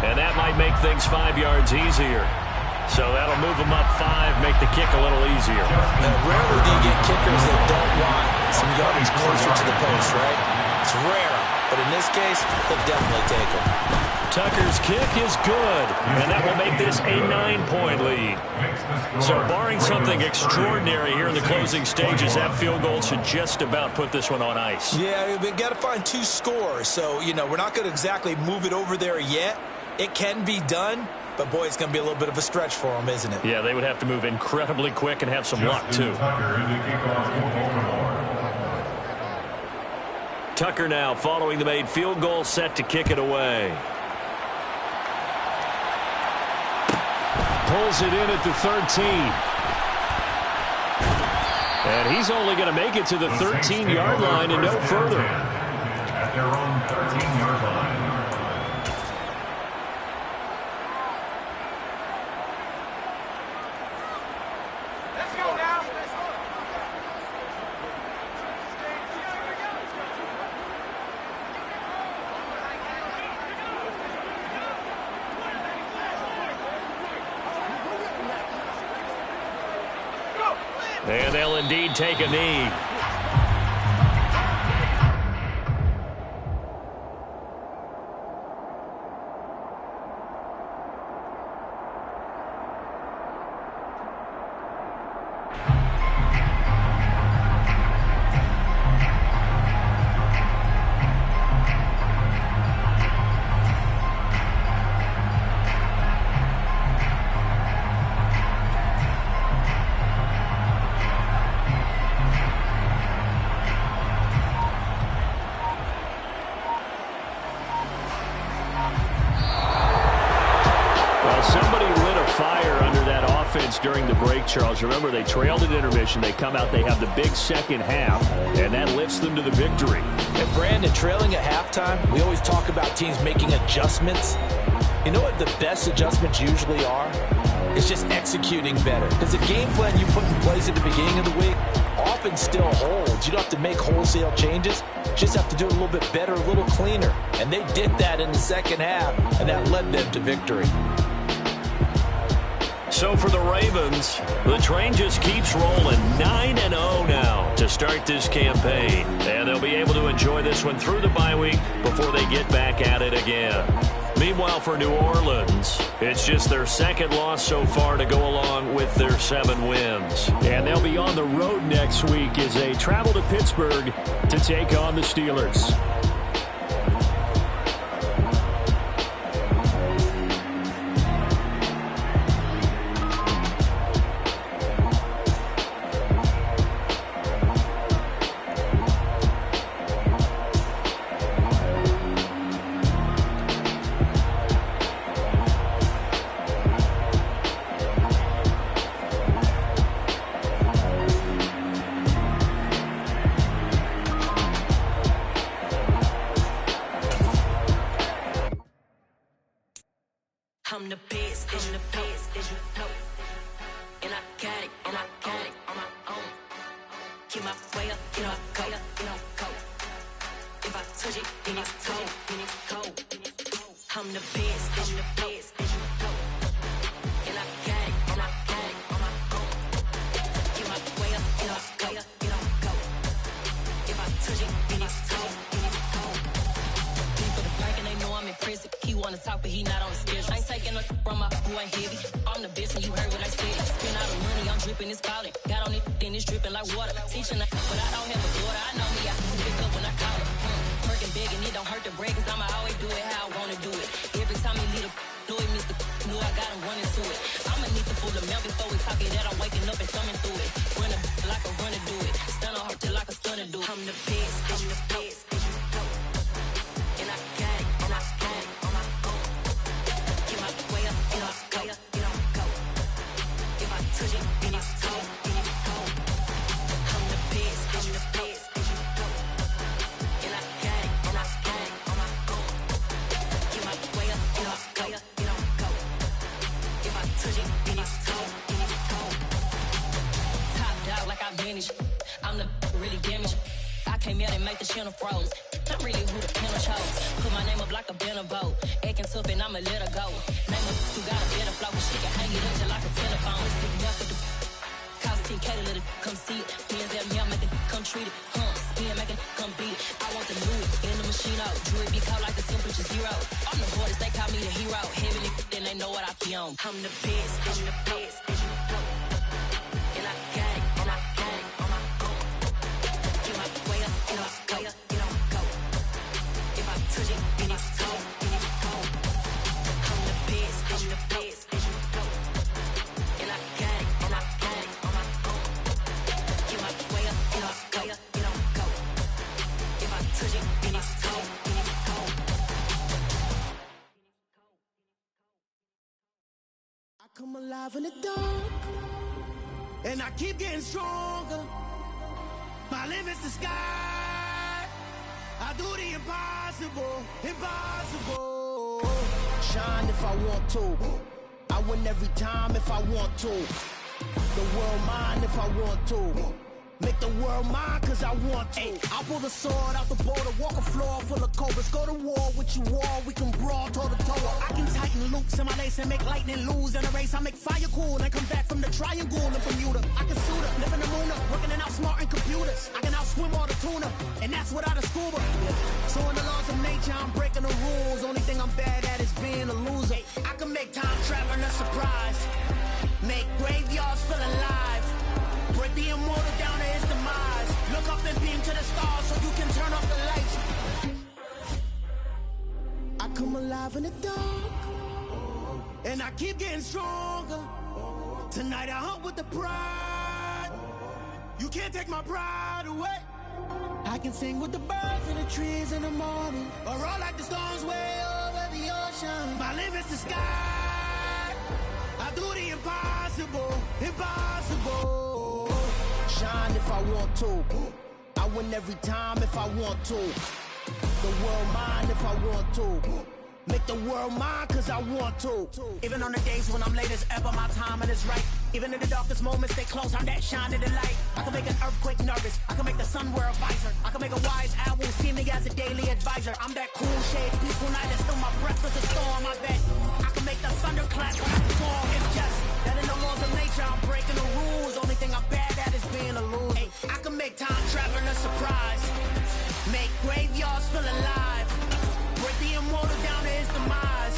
And that might make things 5 yards easier. So that'll move them up 5, make the kick a little easier. Now, rarely do you get kickers that don't want some yardage closer to the post, right? It's rare, but in this case, they'll definitely take it. Tucker's kick is good, and that will make this a 9-point lead. So barring something extraordinary here in the closing stages, that field goal should just about put this one on ice. Yeah, we've got to find 2 scores. So, we're not going to exactly move it over there yet. It can be done. But, boy, it's going to be a little bit of a stretch for them, isn't it? Yeah, they would have to move incredibly quick and have some luck, too. Tucker now following the made field goal, set to kick it away. Pulls it in at the 13. And he's only going to make it to the 13-yard line and no further. At their own 13-yard line. And they'll indeed take a knee. During the break, Charles. Remember, they trailed at intermission. They come out, they have the big second half, and that lifts them to the victory. And Brandon, trailing at halftime, we always talk about teams making adjustments. You know what the best adjustments usually are? It's just executing better. Because the game plan you put in place at the beginning of the week often still holds. You don't have to make wholesale changes. You just have to do it a little bit better, a little cleaner. And they did that in the second half, and that led them to victory. So for the Ravens, the train just keeps rolling. 9-0 now to start this campaign. And they'll be able to enjoy this one through the bye week before they get back at it again. Meanwhile, for New Orleans, it's just their second loss so far to go along with their 7 wins. And they'll be on the road next week as they travel to Pittsburgh to take on the Steelers. I'm the best, I'm the best, as you know. And I got it, and I got it on my own. Get my way up, get up, go, go. If I touch it, then it's cold, then it's cold. I'm the best, as you know. And I got it, and I got it on my own. Get my way up, get up, go. If I touch it, then it's cold, then it's cold. People the break and they know I'm impressive. He wanna talk, but he not on the schedule. I ain't taking no from my boy heavy. I'm the best and you heard what I said. Spend all the money, I'm dripping, it's falling. Got on it, then it's dripping like water. Teaching that, but I don't have a daughter. I know me, I can pick up when I call her. Working big and it don't hurt to break, cause I'ma always do it how I wanna do it. Every time he lead a Louis, Mr. Knew I got him running to it. I'ma need to pull the mail before we talk it that I'm waking up and thumbing through it. Run a like a runner do it. Stun on her till like a stunner do it. I'm the best, I'm the best, as you know. And I got it, and I got it on my own. Get my way up, get up, go. If I touch it, then it's cold, then it's cold. I'm the best, as you know. And I got it, and I got it on my own. Get my way up, get up, go. If I touch it, then it's cold, then it's cold. Top dog like I vanished. I'm the really damaged. I came out and make the channel froze. I'm really who the panel chose. Put my name up like a banner boat. Acting tough and I'ma let her go. Name her who got a better flow. She can hang it up just like a telephone. Sticking up with the cost 10K to let it come see it. Hands at me, I make it come treat it. Spin, make it come beat it. I want the new in the machine out. Jewelry be cold like the temperature 0. I'm the hardest, they call me the hero. Heavy then they know what I be on. I'm the best, I'm the best, as you know. And I got it, and I got it on my own. Get my way up, get up, go. If I touch it, then it's cold, then it's cold. I'm the best, as you know. And I got it, and I got it on my own. Get my way up, get up, go. If I touch it, then it's cold, then it's cold. I come alive in the dark, and I keep getting stronger. My limit's the sky. I do the impossible, impossible. Shine if I want to. I win every time if I want to. The world mine if I want to. Make the world mine cause I want to. I'll pull the sword out the border, walk a floor full of cobras. Go to war with you all, we can brawl toe to toe. I can tighten loops in my lace and make lightning lose in a race. I make fire cool and come back from the triangle in Bermuda. I can suit up, live in the moon up, working and outsmarting computers. I can outswim all the tuna, and that's without a scuba. So in the laws of nature, I'm breaking the rules. Only thing I'm bad at is being a loser. I can make time traveling a surprise, make graveyards feel alive. Break the immortal down to his demise. Look up and beam to the stars so you can turn off the lights. I come alive in the dark, and I keep getting stronger. Tonight I hunt with the pride. You can't take my pride away. I can sing with the birds and the trees in the morning, or roll like the storms way over the ocean. My limit's the sky. I do the impossible, impossible. Shine if I want to. I win every time if I want to. The world mine if I want to. Make the world mine cause I want to. Even on the days when I'm late as ever, my timing is right. Even in the darkest moments, stay close, I'm that shining the light. I can make an earthquake nervous, I can make the sun wear a visor. I can make a wise owl see me as a daily advisor. I'm that cool shade, peaceful night, and still my breath is a storm, I bet. I can make the thunderclap when I perform. It's just that in the laws of nature, I'm breaking the rules. Only thing I'm bad at is being a loser. I can make time traveling a surprise, make graveyards feel alive. Break the immortal down to his demise.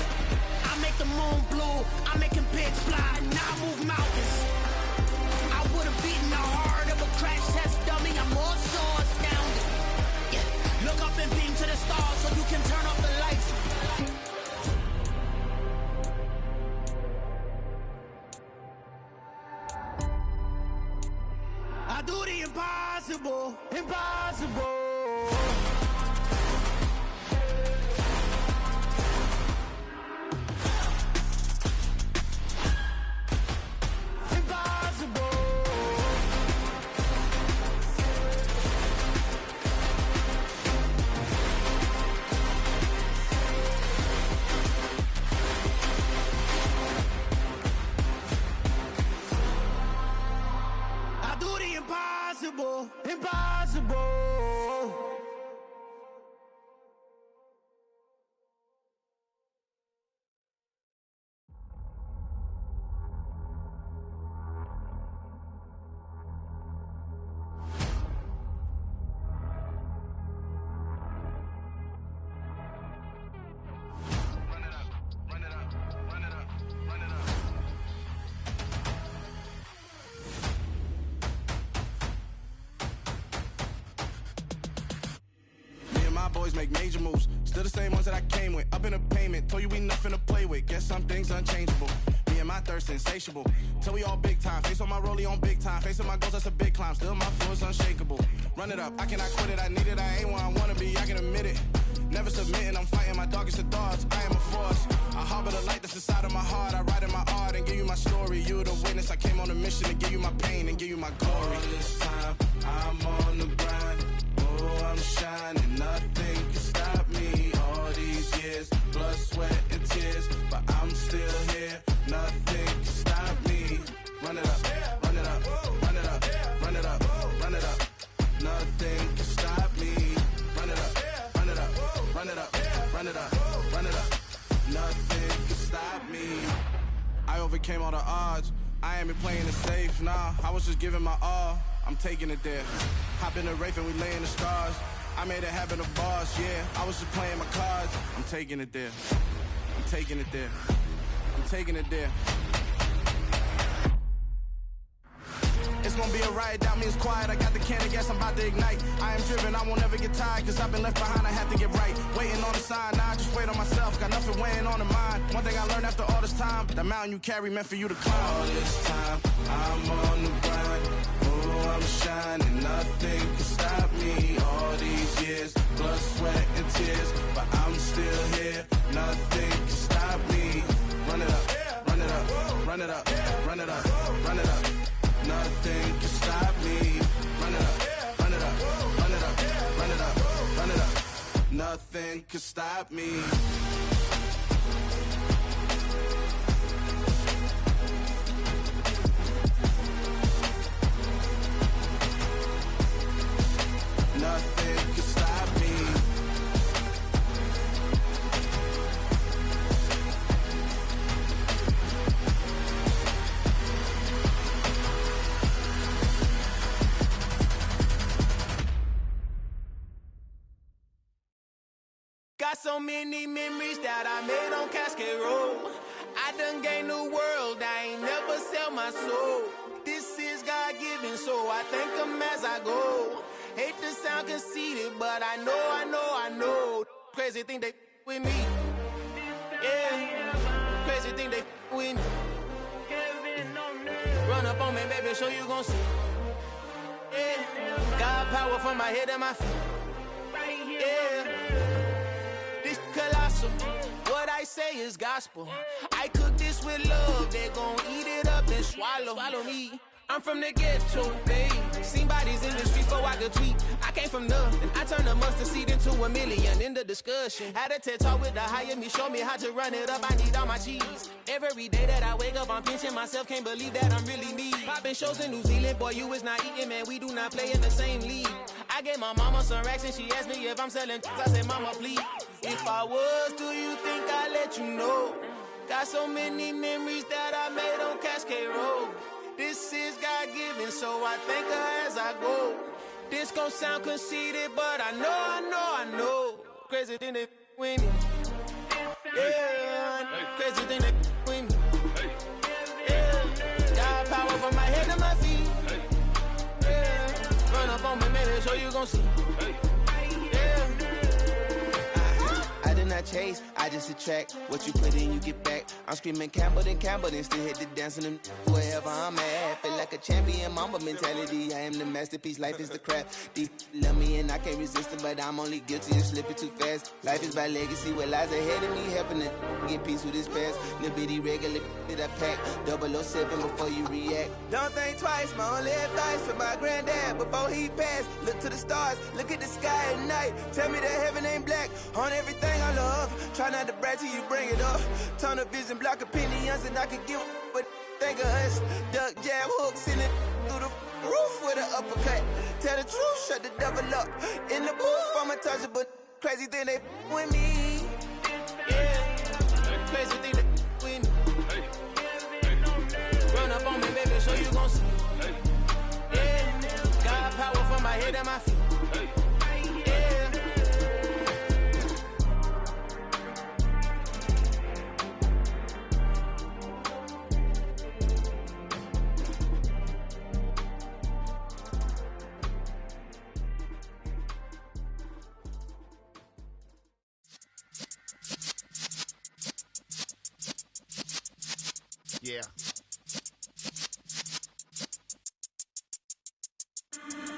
I do the impossible, impossible. Impossible, impossible. Boys make major moves, still the same ones that I came with. Up in the payment, told you we nothing to play with. Guess some things unchangeable. Me and my thirst insatiable. Till we all big time. Face on my rollie on big time. Facing my goals, that's a big climb. Still my flow is unshakable. Run it up, I cannot quit it. I need it, I ain't where I wanna be. I can admit it. Never submitting, I'm fighting my darkest of thoughts. I am a force. I harbor the light that's inside of my heart. I write in my art and give you my story. You the witness. I came on a mission to give you my pain and give you my glory. All this time, I'm on the grind. Oh, I'm shining. Nothing can stop me. All these years, blood, sweat, and tears, but I'm still here. Nothing can stop me. Run it up, run it up, run it up, run it up, run it up. Nothing can stop me. Run it up, run it up, run it up, run it up, run it up. Nothing can stop me. I overcame all the odds. I ain't been playing it safe, nah. I was just giving my all. I'm taking it there. Hop in the Wraith and we lay in the stars. I made it happen, a boss, yeah. I was just playing my cards. I'm taking it there. I'm taking it there. I'm taking it there. It's gonna be a riot, doubt me it's quiet. I got the can of gas, I'm about to ignite. I am driven, I won't ever get tired, cause I've been left behind, I have to get right. Waiting on the sign, now I just wait on myself. Got nothing weighing on the mind. One thing I learned after all this time, the mountain you carry meant for you to climb. All this time, I'm on the grind. Oh, I'm shining, nothing can stop me. All these years, blood, sweat, and tears, but I'm still here. Nothing can stop me. Run it up, run it up, run it up, run it up, run it up. Nothing can stop me. Run it up, run it up, run it up, run it up, run it up. Nothing can stop me. Nothing can stop me. Got so many memories that I made on Cascade Road. I done gained the world, I ain't never sell my soul. This is God-given, so I thank him as I go. Hate to sound conceited, but I know. Crazy thing they with me. Yeah, crazy thing they with me. Run up on me, baby, show you gon' see. Yeah, God power from my head and my feet. Yeah. Colossal, what I say is gospel. I cook this with love, they gon' eat it up and swallow me. I'm from the ghetto, babe. Seen bodies in the street before I could tweet. I came from nothing, I turned a mustard seed into a million. In the discussion, had a TED talk with the higher me, show me how to run it up. I need all my cheese. Every day that I wake up, I'm pinching myself. Can't believe that I'm really me. Popping shows in New Zealand, boy, you is not eating, man. We do not play in the same league. I gave my mama some racks and she asked me if I'm selling. I said, mama, please. If I was, do you think I'd let you know? Got so many memories that I made on Cascade Road. This is God-given, so I thank her as I go. This gon' sound conceited, but I know. Crazy thing they with me. Yeah, crazy thing they with me. Yeah, got power from my head to my feet. Yeah, run up on me, man, so you gon' see. Yeah. I did not chase, I just attract. What you put in, you get back. I'm screaming Campbell, then still hit the dancing and wherever I'm at. feel like a champion, mamba mentality. I am the masterpiece, life is the craft. These love me and I can't resist it, but I'm only guilty of slipping too fast. Life is by legacy, what lies ahead of me, helping to get peace with this past. Little bitty regular that I pack, 007 before you react. Don't think twice, my only advice for my granddad before he passed. Look to the stars, look at the sky at night. Tell me that heaven ain't black on everything I love. Try not to brag till you bring it up. Tunnel vision, block opinions, and I could give but think of us. Duck, jab, hooks in it through the roof with an uppercut. Tell the truth, shut the devil up. In the booth, I'm untouchable. Crazy thing they with me. Yeah, crazy thing they with me. Run up on me, baby, so you gon' see. Yeah, got power from my head and my feet. Yeah.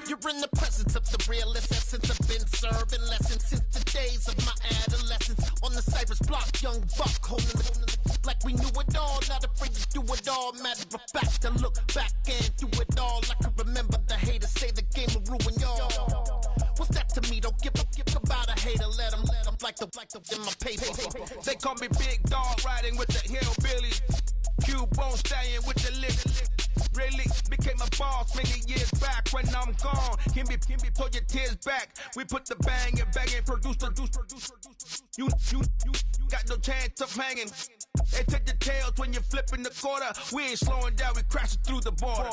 You're in the presence of the realest essence. I've been serving lessons since the days of my adolescence. On the Cypress block, young buck holding the like we knew it all. Not afraid to do it all. Matter of fact, to look back and do it all. I can remember the haters say the game will ruin y'all. What's that to me? Don't give about a hater. Let them like the in my paper. They call me Big Dog, riding with the hillbilly. Cubone staying with the lip. Really became a boss many years back. When I'm gone, can be pull your tears back. We put the bang and produce. You got no chance of hanging. They take the tails when you're flipping the quarter. We ain't slowing down, we crashing through the border.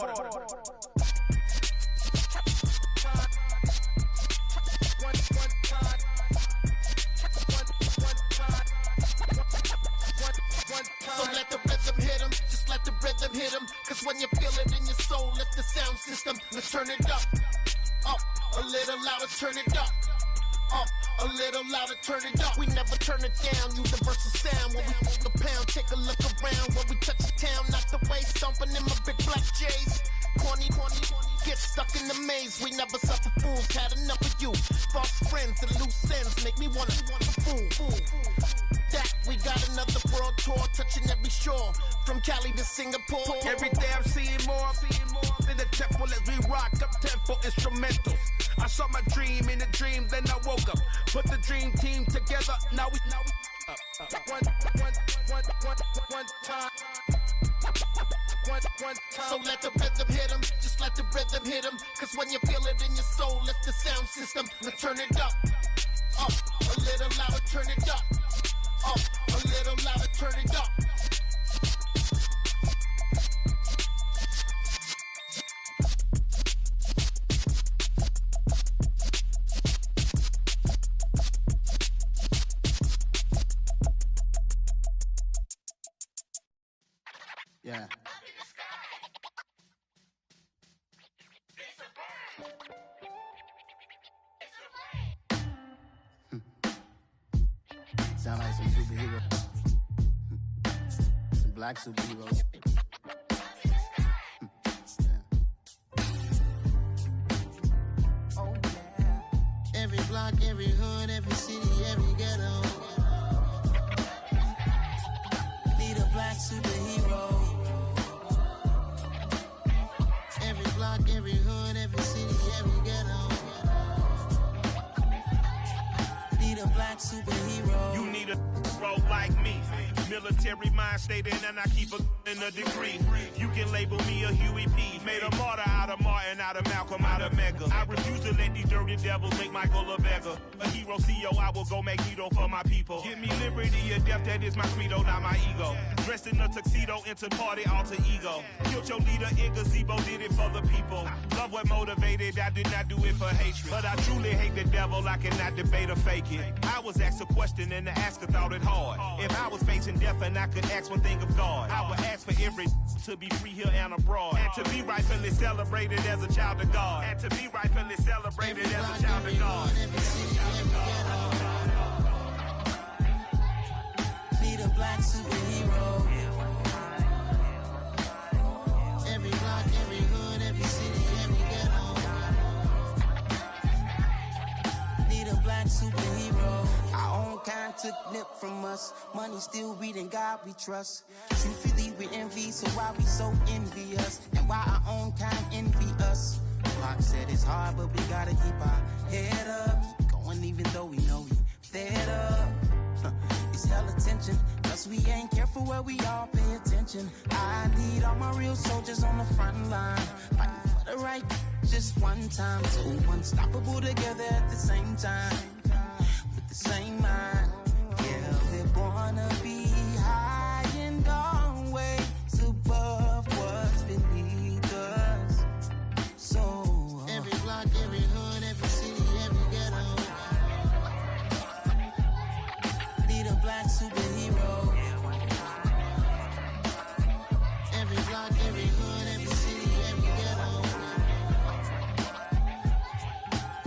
So let the rhythm hit him, just let the rhythm hit him. Cause when you feel it in your soul, lift the sound system. Let's turn it up, a little louder, turn it up. A little louder, turn it up. We never turn it down, universal sound. When we hold the pound, take a look around. When we touch the town, not the way, stomping in my big black J's. Corny, get stuck in the maze. We never suffer fools, had enough of you. False friends and loose ends make me wanna fool. That we got another world tour, touching every shore, from Cali to Singapore. Every day I'm seeing more in the temple as we rock up tempo instrumentals. I saw my dream in a dream, then I woke up. Put the dream team together, now we one time. So let the rhythm hit him, just let the rhythm hit him. Cause when you feel it in your soul, lift the sound system. Now turn it up, a little louder, turn it up. A little louder, turn it up. Yeah. Sound like some superheroes. Some black superheroes. Oh, yeah. Every block, every hood, every city, every ghetto. Need a black superhero. Every block, every hood, every city, every ghetto. Need a black superhero. You need a bro like me. Military mind stated, and I keep a degree. You can label me a Huey P. Made a martyr out of Martin, out of Malcolm, out of Mega. I refuse to let these dirty devils make Michael a beggar. A hero CEO, I will go Magneto for my people. Give me liberty or death, that is my credo, not my ego. Dressed in a tuxedo, into party alter ego. Killed your leader in gazebo, did it for the people. Love what motivated, I did not do it for hatred. But I truly hate the devil, I cannot debate or fake it. I was asked a question and the asker thought it hard. If I was facing death and I could ask one thing of God, I would ask for every to be free here and abroad. And to be rightfully celebrated as a child of God. And to be rightfully celebrated as a child of God. Need a black superhero. Every block, every from us. Money still reading God we trust. Truthfully we envy, so why we so envious? And why our own kind envy us? Pac said it's hard, but we gotta keep our head up. Keep going even though we know we fed up. It's hella tension, plus we ain't careful where we all pay attention. I need all my real soldiers on the front line, fighting for the right just one time. So unstoppable together at the same time, with the same mind. Yeah, we're gonna be high and always above what's beneath us. So every block, every hood, every city, every ghetto. Need a black superhero. Every block, every hood, every city, every ghetto.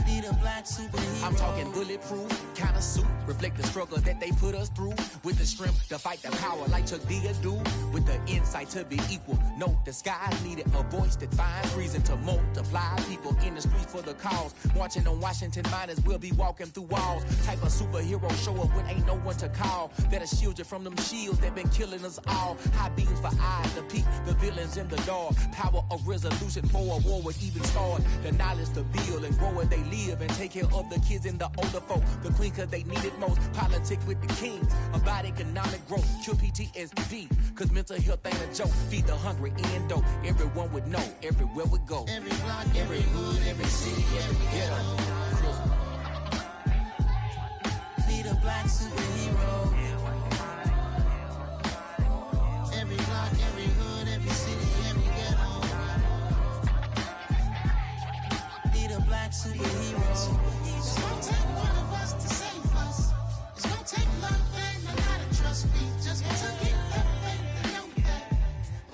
Need a black superhero. I'm talking bulletproof kind of suit, reflect the struggle that they put us through. With the strength to fight the power like Chuck D do. With the insight to be equal, no disguise needed. A voice that finds reason to multiply. People in the streets for the cause. Marching on Washington miners, we'll be walking through walls. Type of superhero show up when ain't no one to call. That'll shield you from them shields that been killing us all. High beams for eyes to peek the villains in the dark. Power of resolution for a war would even start. The knowledge to build and grow where they live and take care of the kids and the older folk. The queen cause they need it most. Politic with the kings about economic growth. Cure PTSD cause mental health ain't a joke. Feed the hungry and dope. Everyone would know everywhere we go. Every block, every hood, every city, every ghetto. Need a black superhero. Every block, every hood, every city, every ghetto. Need a black superhero. It's gonna take one of us to save us. It's gonna take love and a lot of trust. We just got to get that faith and know that.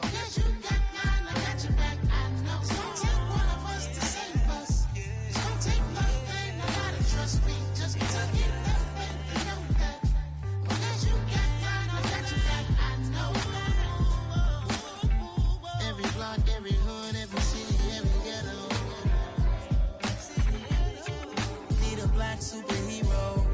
Because you got mine, I got your back, I know. It's gonna take one of us to save us. It's gonna take love and a lot of trust. We just got to get that faith and know that. Because you got mine, I got your back, I know. Every block, every hood, every city, every ghetto. Need a black superhero.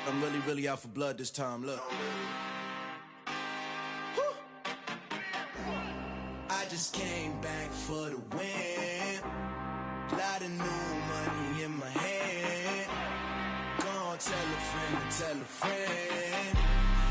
I'm really out for blood this time, look. Whew. I just came back for the win. Lot of new money in my hand. Gonna tell a friend to tell a friend.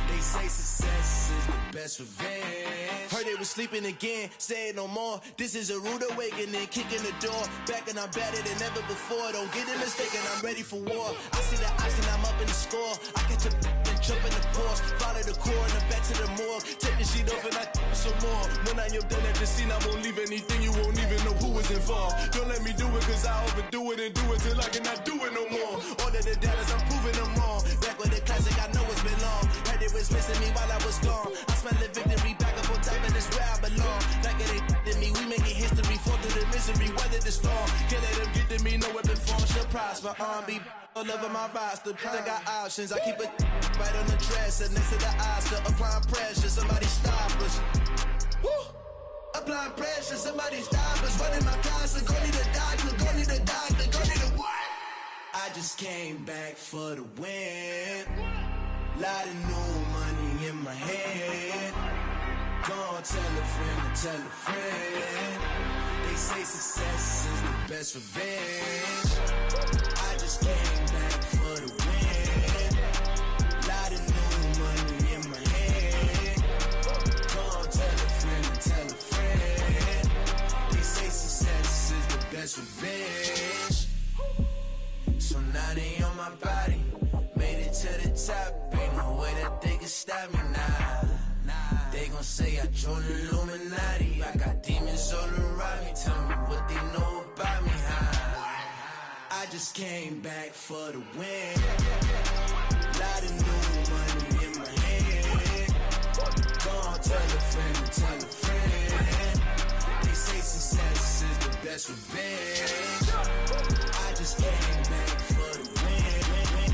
They say success is the best revenge. Heard they was sleeping again, say it no more. This is a rude awakening, kicking the door. Back and I'm better than ever before. Don't get it mistaken, I'm ready for war. I see the ice and I'm up in the score. I catch a and jump in the Porsche. Follow the core and the back to the morgue. Take the sheet off and I some more. When I am done at the scene, I won't leave anything. You won't even know who was involved. Don't let me do it cause I overdo it and do it till I cannot do it no more. All of the doubters, I'm proving them wrong. Back with the classic, I know it's been long. Heard it was missing me while I was gone. I smell the victory back up on top and it's where I belong. Like it ain't to me, we making history. Fall through the misery, weather the storm. Can't let them get to me, no weapon form shall prosper. R&B all over my roster. I got options, I keep it right on the dresser. Next to the Oscar, applying pressure. Somebody stop us. Woo! Applying pressure, somebody stop us. Running my closet, go need a doctor, go need a doctor, go need a what? I just came back for the win. Lot of new money in my hand. Gonna tell a friend to tell a friend. They say success is the best revenge. I just came back for the win. Lot of new money in my hand. Gonna tell a friend to tell a friend. They say success is the best revenge. So now they on my body. Made it to the top. Ain't no way that they can stop me now. They gon' say I joined the Illuminati. I got demons all around me. Tell me what they know about me, huh? I just came back for the win. Lot of new money in my hand. Gonna tell a friend to tell a friend. They say success is the best revenge. I just came back for the win.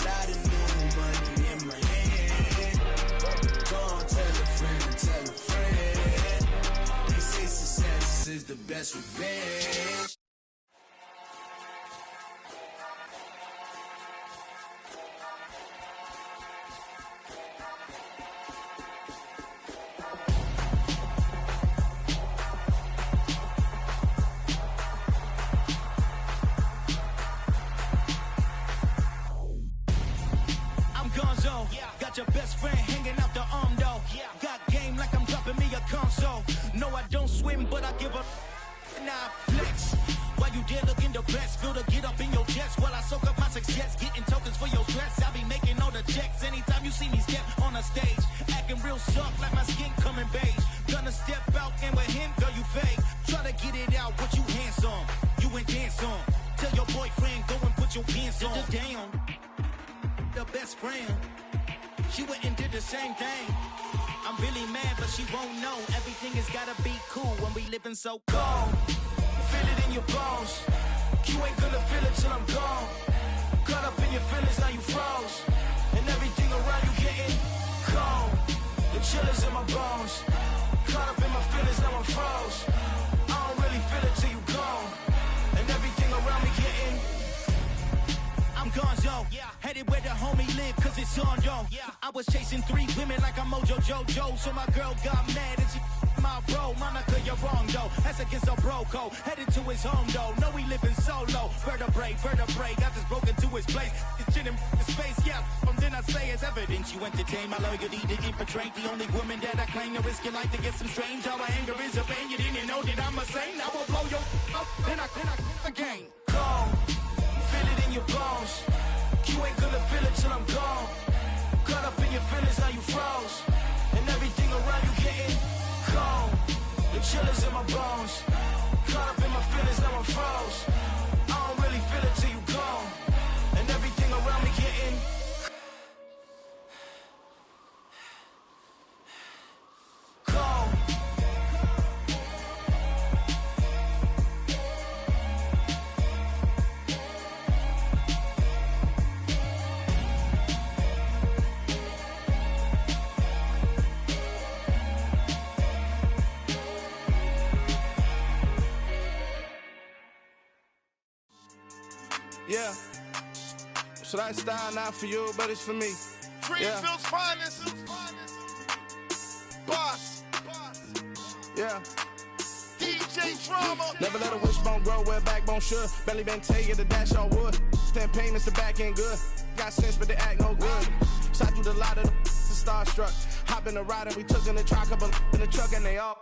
Lot of new money in my hand. Gonna tell a friend to tell a friend. that's revenge. Got your best friend hanging out the arm though. Got game like I'm dropping me a console. No, I don't swim, but I give a nah flex. While you there looking the best, feel the get up in your chest while I soak up my success, getting tokens for your stress. I be making all the checks anytime you see me step on a stage, acting real soft like my skin coming beige. Gonna step out and with him, girl, you fake. Try to get it out, what you handsome, you ain't dance on. Tell your boyfriend go and put your pants on. Down, the best friend. She went and did the same thing. I'm really mad, but she won't know. Everything has gotta be cool when we living so cold. Feel it in your bones. You ain't gonna feel it till I'm gone. Caught up in your feelings, now you froze. And everything around you getting cold. The chill is in my bones. Caught up in my feelings, now I'm froze. I don't really feel it till you gone. And everything around me getting I'm gonzo, headed where the homie live, cause it's on, yo. I was chasing 3 women like I'm Mojo Jojo, so my girl got mad and she my bro. Monica, you're wrong, though. That's against a bro code. Headed to his home, though. No, we living solo. Vertebrae, got this broken to his place. It's shit in his face, yeah. From then I say it's evidence you entertain my loyalty to infiltrate. The only woman that I claim to risk your life to get some strange. All my anger is a pain. You didn't know that I'm a saint. I will blow your up, then I again. Cold. Feel it in your bones. You ain't gonna feel it till I'm gone. Caught up in your feelings, now you froze. And everything around you getting cold. The chill is in my bones. Caught up in my feelings, now I'm froze. I don't really feel it till you gone. And everything around me getting cold. Yeah. So that style not for you, but it's for me. Greenfield's finest. Boss. Yeah. DJ Drama. Never let a wishbone grow where a backbone should. Belly been taking the dash all wood. 10 payments, the back ain't good. Got sense, but they act no good. So I threw the lot of the starstruck. Hop in the ride and we took in the truck, couple in the truck and they all.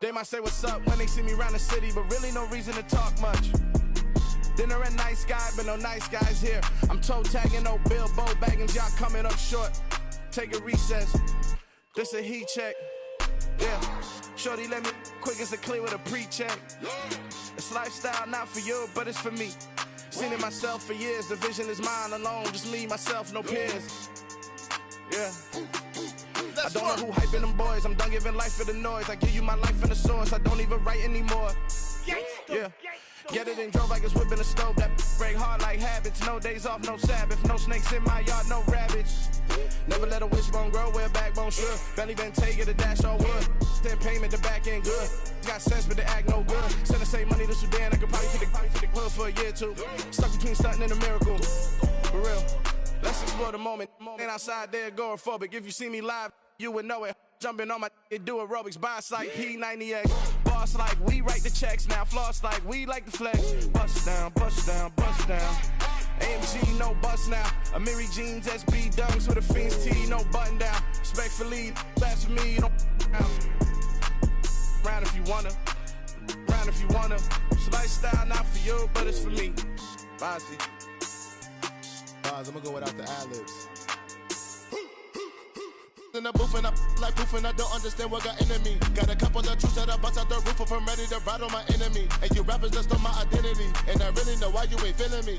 They might say what's up when they see me around the city, but really no reason to talk much. Dinner and nice guy, but no nice guys here. I'm toe tagging, no Bilbo baggins, y'all coming up short. Take a recess. This a heat check. Yeah. Shorty let me quick as a clear with a pre-check. It's lifestyle not for you, but it's for me. Seen it myself for years. The vision is mine alone. Just me, myself, no peers. Yeah. I don't know who hyping them boys. I'm done giving life for the noise. I give you my life in the source. I don't even write anymore. Yeah. Get it and drove like it's whipping a stove. That break hard like habits. No days off, no Sabbath. No snakes in my yard, no rabbits. Never let a wishbone grow where a backbone should. Belly been taking the dash all wood. 10 payment, the back ain't good. Got sense, but they act no good. Send the same money to Sudan. I could probably take the hood for a year or two. Stuck between stunting and a miracle. For real. Let's explore the moment. Ain't outside there agoraphobic. If you see me live, you would know it. Jumping on my do aerobics, boss like P90X. Boss like we write the checks now. Floss like we like the flex. Bust down, bust down, bust down. AMG, no bust now. Amiri jeans, SB dunks with a Fiends tee, no button down. Respectfully, that's for me, you don't round if you wanna. Round if you wanna. It's lifestyle not for you, but it's for me. Bossy. I'm gonna go without the ad-libs. In the booth and I like proof and I don't understand what got into me. Got a couple of troops that I bust out the roof if I'm ready to ride on my enemy. And you rappers just stole my identity. And I really know why you ain't feeling me.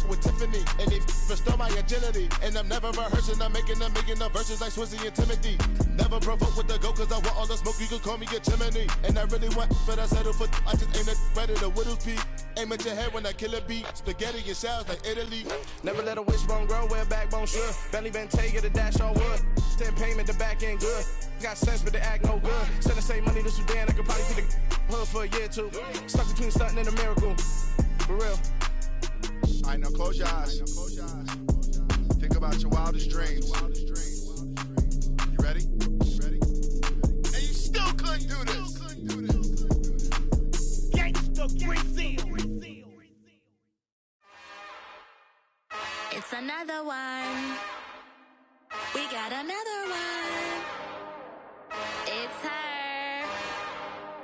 With Tiffany, and they restore my agility. And I'm never rehearsing, I'm making a million of verses like Swizzy and Timothy. Never provoke with the go, cause I want all the smoke, you can call me a chimney. And I really want, but I settle for, I just aim at ready to Whittles Peak. Aim at your head when I kill a beat. Spaghetti and shells like Italy. Never let a wishbone grow where a backbone should. Belly been taking the dash all wood. 10 payment, the back end good. Got sense, but they act no good. Send the same money to Sudan, I could probably see the hood for a year or two. Stuck between stunting and a miracle. For real. All right, now close your eyes. Think about your wildest dreams. You ready? And you still couldn't do this. Gangsta Brazil. It's another one. We got another one. It's her.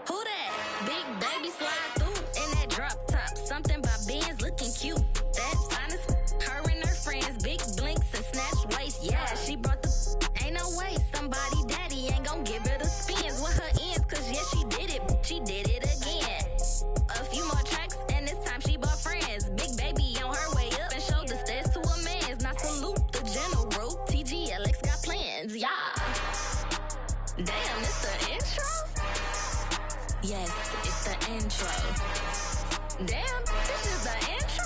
Who that? Big baby slide through in that drop top. Something by Benz looking cute. That's honest. Her and her friends, big blinks and snatch waist. Yeah, she brought the. Ain't no way somebody daddy ain't gon' give her the spins with her ends. Cause yeah, she did it. She did it again. A few more tracks and this time she bought friends. Big baby on her way up and showed the stairs to a man's. Now salute the general. TGLX got plans, yeah. Damn, it's the intro? Yes, it's the intro. Damn, this is the intro?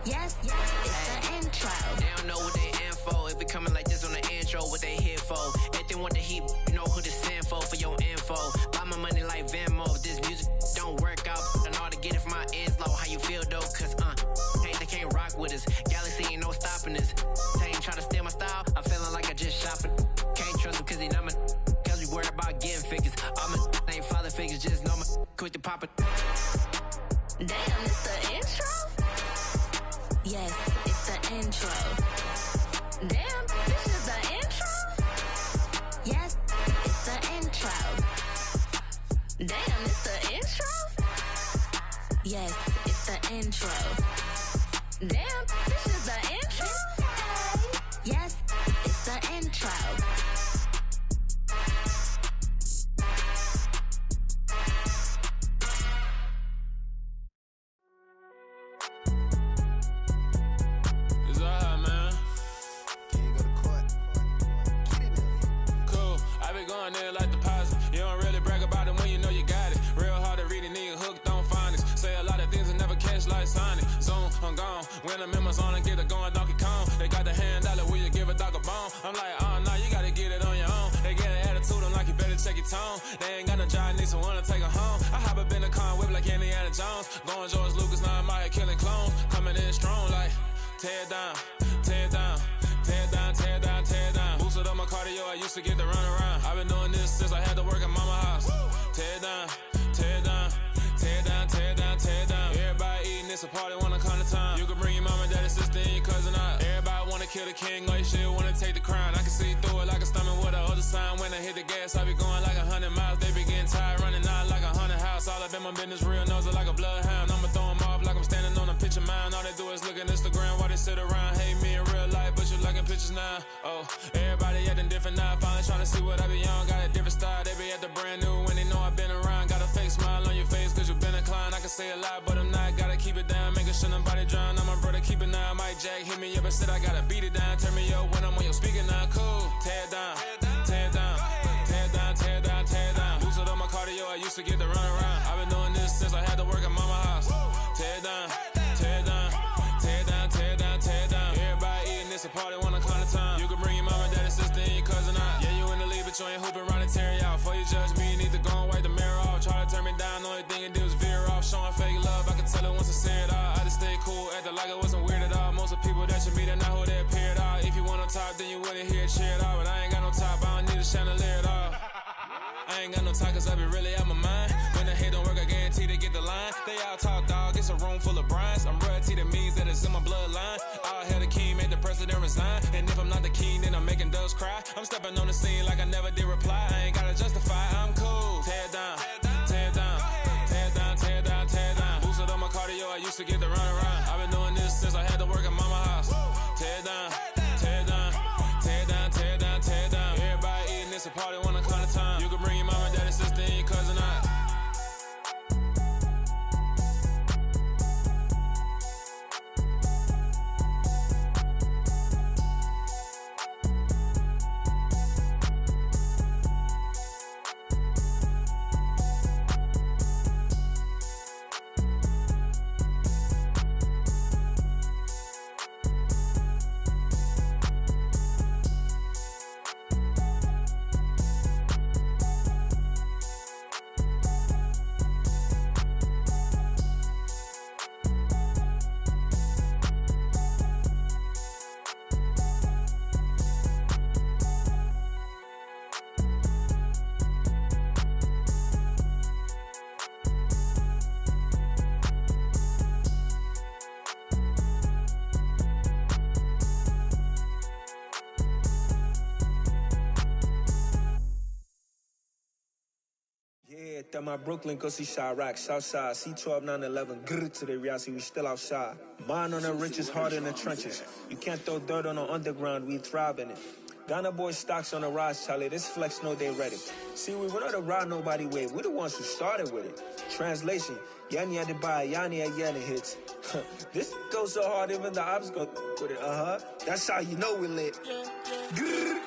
Yes, it's the intro. They don't know what they in for. If we coming like this on the intro, what they here for? If they want the heat, you know who to send for your info. Buy my money like Venmo. If this music don't work out, and all to get it from my ends low. How you feel though? Cause hey, they can't rock with us. Galaxy ain't no stopping us. They ain't trying to steal my style. I'm feeling like I just shopping. Can't trust them cause they not my. Cause we worried about getting figures. All my ain't father figures, just know my quick to pop it. Damn, it's the intro? Yes, it's the intro. Damn, this is the intro? Yes, it's the intro. Damn, it's the intro? Yes, it's the intro. Damn, this is the intro? Yes, it's the intro. I'm gone. When I'm in my zone, I get it going Donkey Kong. They got the hand dollar, will you give a dog a bone? I'm like, oh no, you gotta get it on your own. They get an attitude, I'm like, you better check your tone. They ain't got no job, need someone to take her home. I hop up in the car, whip like Indiana Jones. Going George Lucas, now I'm out here killing clones. Coming in strong like, tear down, tear down, tear down, tear down, tear down. Boosted up my cardio, I used to get to run around. I've been doing this since I had to work at mama house. Tear down, tear down, tear down, tear down, tear down. Everybody eating, it's a party, wanna come to time. You can bring your mama, daddy, sister, and your cousin out. Everybody wanna kill the king, or you shit wanna take the crown. I can see through it like a stomach with a other sign. When I hit the gas, I be going like 100 miles. They be getting tired, running out like 100 house. All up in my business, real nose like a bloodhound. I'ma throw 'em off like I'm standing on a picture mound. All they do is look at Instagram while they sit around. Hate me in real life, but you liking pictures now. Oh, everybody acting different now. Finally trying to see what I be on. Got a different style, they be at the brand new when they know I've been around. Got a fake smile on your face, cause you been inclined. I can say a lot, but I'm not. Gotta keep it down, making sure nobody drown. I'm my brother, keep it now. Mike Jack hit me up and said I gotta beat it down. Turn me up when I'm on your speaker now. Cool, tear down, tear down, tear down, tear down, tear down. Boosted up my cardio, I used to get to run around. I've been doing this since I had to work at mama house. Tear down, tear down, tear down, tear down, tear down. Everybody eating, it's a party, wanna come to time. You can bring your mama, daddy, sister, and your cousin out. Yeah, you in the league, but you ain't hooping around and tear you out. Before you judge me, you need to go and wipe the mirror off. Try to turn me down, the only thing you do is veer off. Showing fake love, I can tell it once I say it all. I just stay cool, acting like it wasn't weird at all. Most of the people that you meet are not who they appear at all. If you want on top, then you wouldn't hear it cheer at all. But I ain't got no top, I don't need a chandelier at all. I ain't got no time, cause I be really out my mind. When the hate don't work, I guarantee they get the line. They all talk, dog, it's a room full of brines. I'm royalty, that means that it's in my bloodline. All hail the king, made the president resign. And if I'm not the king, then I'm making doves cry. I'm stepping on the scene like I never did reply. I ain't gotta justify, I'm cool. Tear down, tear down, tear down, tear down, tear down. Boosted up my cardio, I used to get to run around. I've been doing this since I had to work at mama house. Tear down, tear down, tear down, tear down, tear down. Everybody eating, it's a party, wanna come to time. You can bring your mama, daddy, sister, and your cousin out. That my Brooklyn, go see Chirac, Southside, C12, 911, grrr to the reality, we still outside. Mine on the riches, hard in the trenches. You can't throw dirt on the underground, we thrive in it. Ghana boy stocks on the rise, Charlie, this flex know they ready. See, we not the ride nobody with, we the ones who started with it. Translation, Yani had to buy, Yani had Yanni hits. This goes so hard, even the ops go with it, That's how you know we lit. Grrr.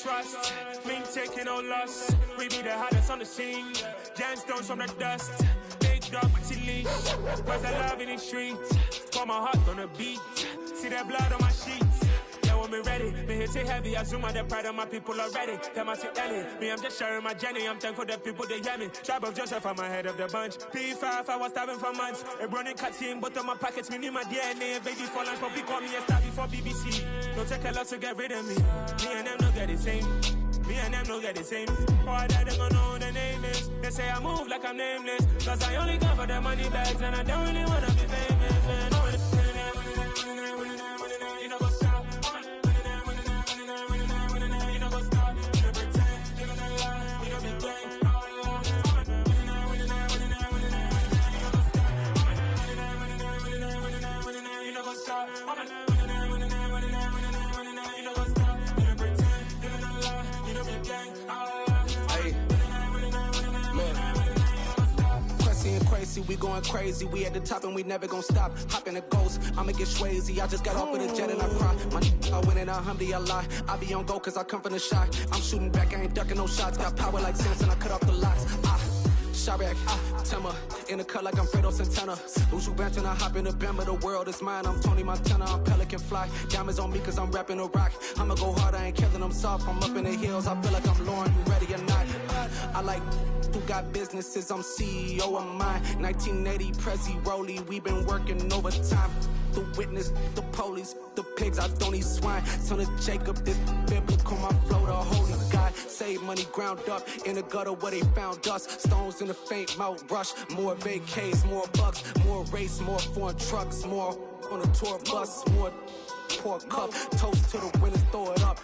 Trust, me taking no loss. We be the hottest on the scene. Gemstones from the dust. Big dog, but she leash. Where's the love in the streets? Pour my heart on the beat. See that blood on my sheets. Yeah, when me ready, me hit it heavy. I zoom out the pride of my people already. Tell my shit Ellie. Me, I'm just sharing my journey. I'm thankful the people they hear me. Tribe of Joseph, I'm ahead of the bunch. P5, I was starving for months. A running cuts in, but on my pockets, me need my DNA. Baby for lunch, but we call me a star before BBC. Don't take a lot to get rid of me. Me and them no get the same. Me and them no get the same. All that they gonna know the name is. They say I move like I'm nameless. Cause I only come for the money bags and I don't really wanna be famous, man. You know what's up? You know what's up? You pretend, living a lie. You know be gang. You know what's up? Crazy, we going crazy. We at the top and we never gonna stop. Hop in a ghost, I'ma get swayzy. I just got off with a jet and I cry. I win in a Humvee, I lie. I be on go cause I come from the shot. I'm shooting back, I ain't ducking no shots. Got power like Samson, I cut off the locks. Chirac, Tema, in the cut like I'm Fredo Santana. Uju Banton, I hop in the Bama, the world is mine. I'm Tony Montana, I'm Pelican Fly. Diamonds on me cause I'm rapping a rock. I'ma go hard, I ain't killing them soft. I'm up in the hills, I feel like I'm Lauren, you ready or not? I like who got businesses, I'm CEO of mine. 1980 Prezi Rolly, we been working overtime. The witness, the police, the pigs, I don't eat swine. Son of Jacob, this biblical, my flow, the holy God. Save money ground up in the gutter where they found us. Stones in the faint mouth rush. More vacays, more bucks, more race, more foreign trucks, more on a tour bus, more pork cup. Toast to the winners, throw it up.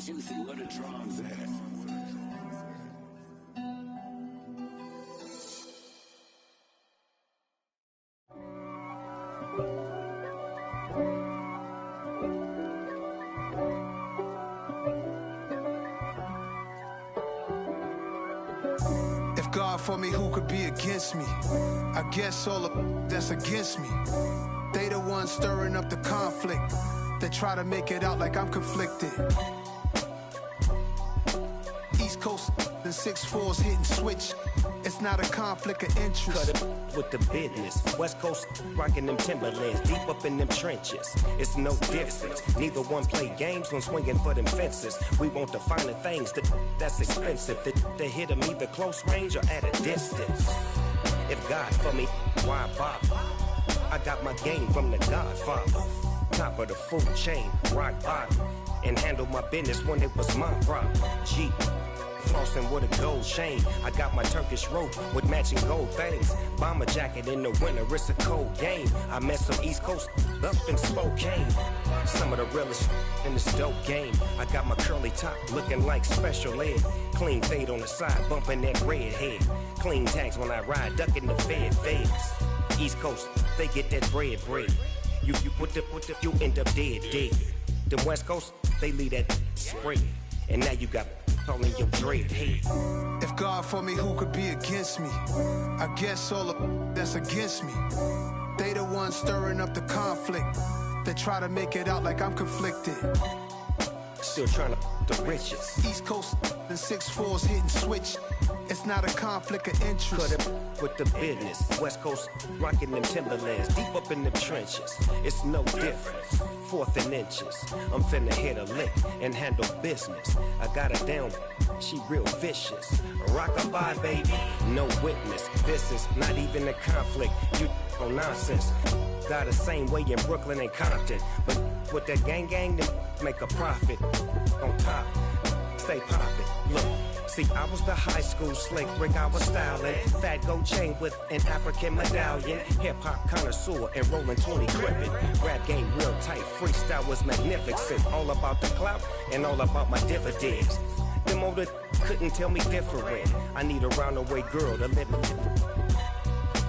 Juicy, where the drums at? If God for me, who could be against me? I guess all of that's against me. They the ones stirring up the conflict. They try to make it out like I'm conflicted. East Coast and 6'4's hitting switch. It's not a conflict of interest. Cut it with the business. West Coast rocking them Timberlands, deep up in them trenches. It's no difference. Neither one play games when swinging for them fences. We want the finer things that's expensive. They hit them either close range or at a distance. If God for me, why bother? I got my game from the Godfather. Top of the food chain, rock bottom. And handle my business when it was my problem. Jeep. Flossing with a gold chain. I got my Turkish rope with matching gold things. Bomber jacket in the winter, it's a cold game. I met some East Coast up in Spokane. Some of the realest in this dope game. I got my curly top looking like special ed. Clean fade on the side, bumping that red head. Clean tags when I ride, ducking the feds. East Coast, they get that bread. You put the, you end up dead. The West Coast, they leave that spread. And now you got calling your dread head. If God for me, who could be against me? I guess all of that's against me. They the ones stirring up the conflict. They try to make it out like I'm conflicted. Still trying to the riches. East Coast and 6'4s hitting switch. It's not a conflict of interest. Cut it with the business. West Coast rocking them Timberlands. Deep up in the trenches. It's no difference. 4th and inches. I'm finna hit a lick and handle business. I got her down. She real vicious. Rock-a-bye, baby. No witness. This is not even a conflict. You on nonsense. Got the same way in Brooklyn and Compton. But with that gang, then make a profit. On top, stay poppin'. Look. See, I was the high school slick Rick, I was styling. Fat gold chain with an African medallion. Hip-hop connoisseur and rolling 20 gripping. Rap game real tight, freestyle was magnificent. All about the clout and all about my dividends. Them older couldn't tell me different. I need a round-the-way girl to live in.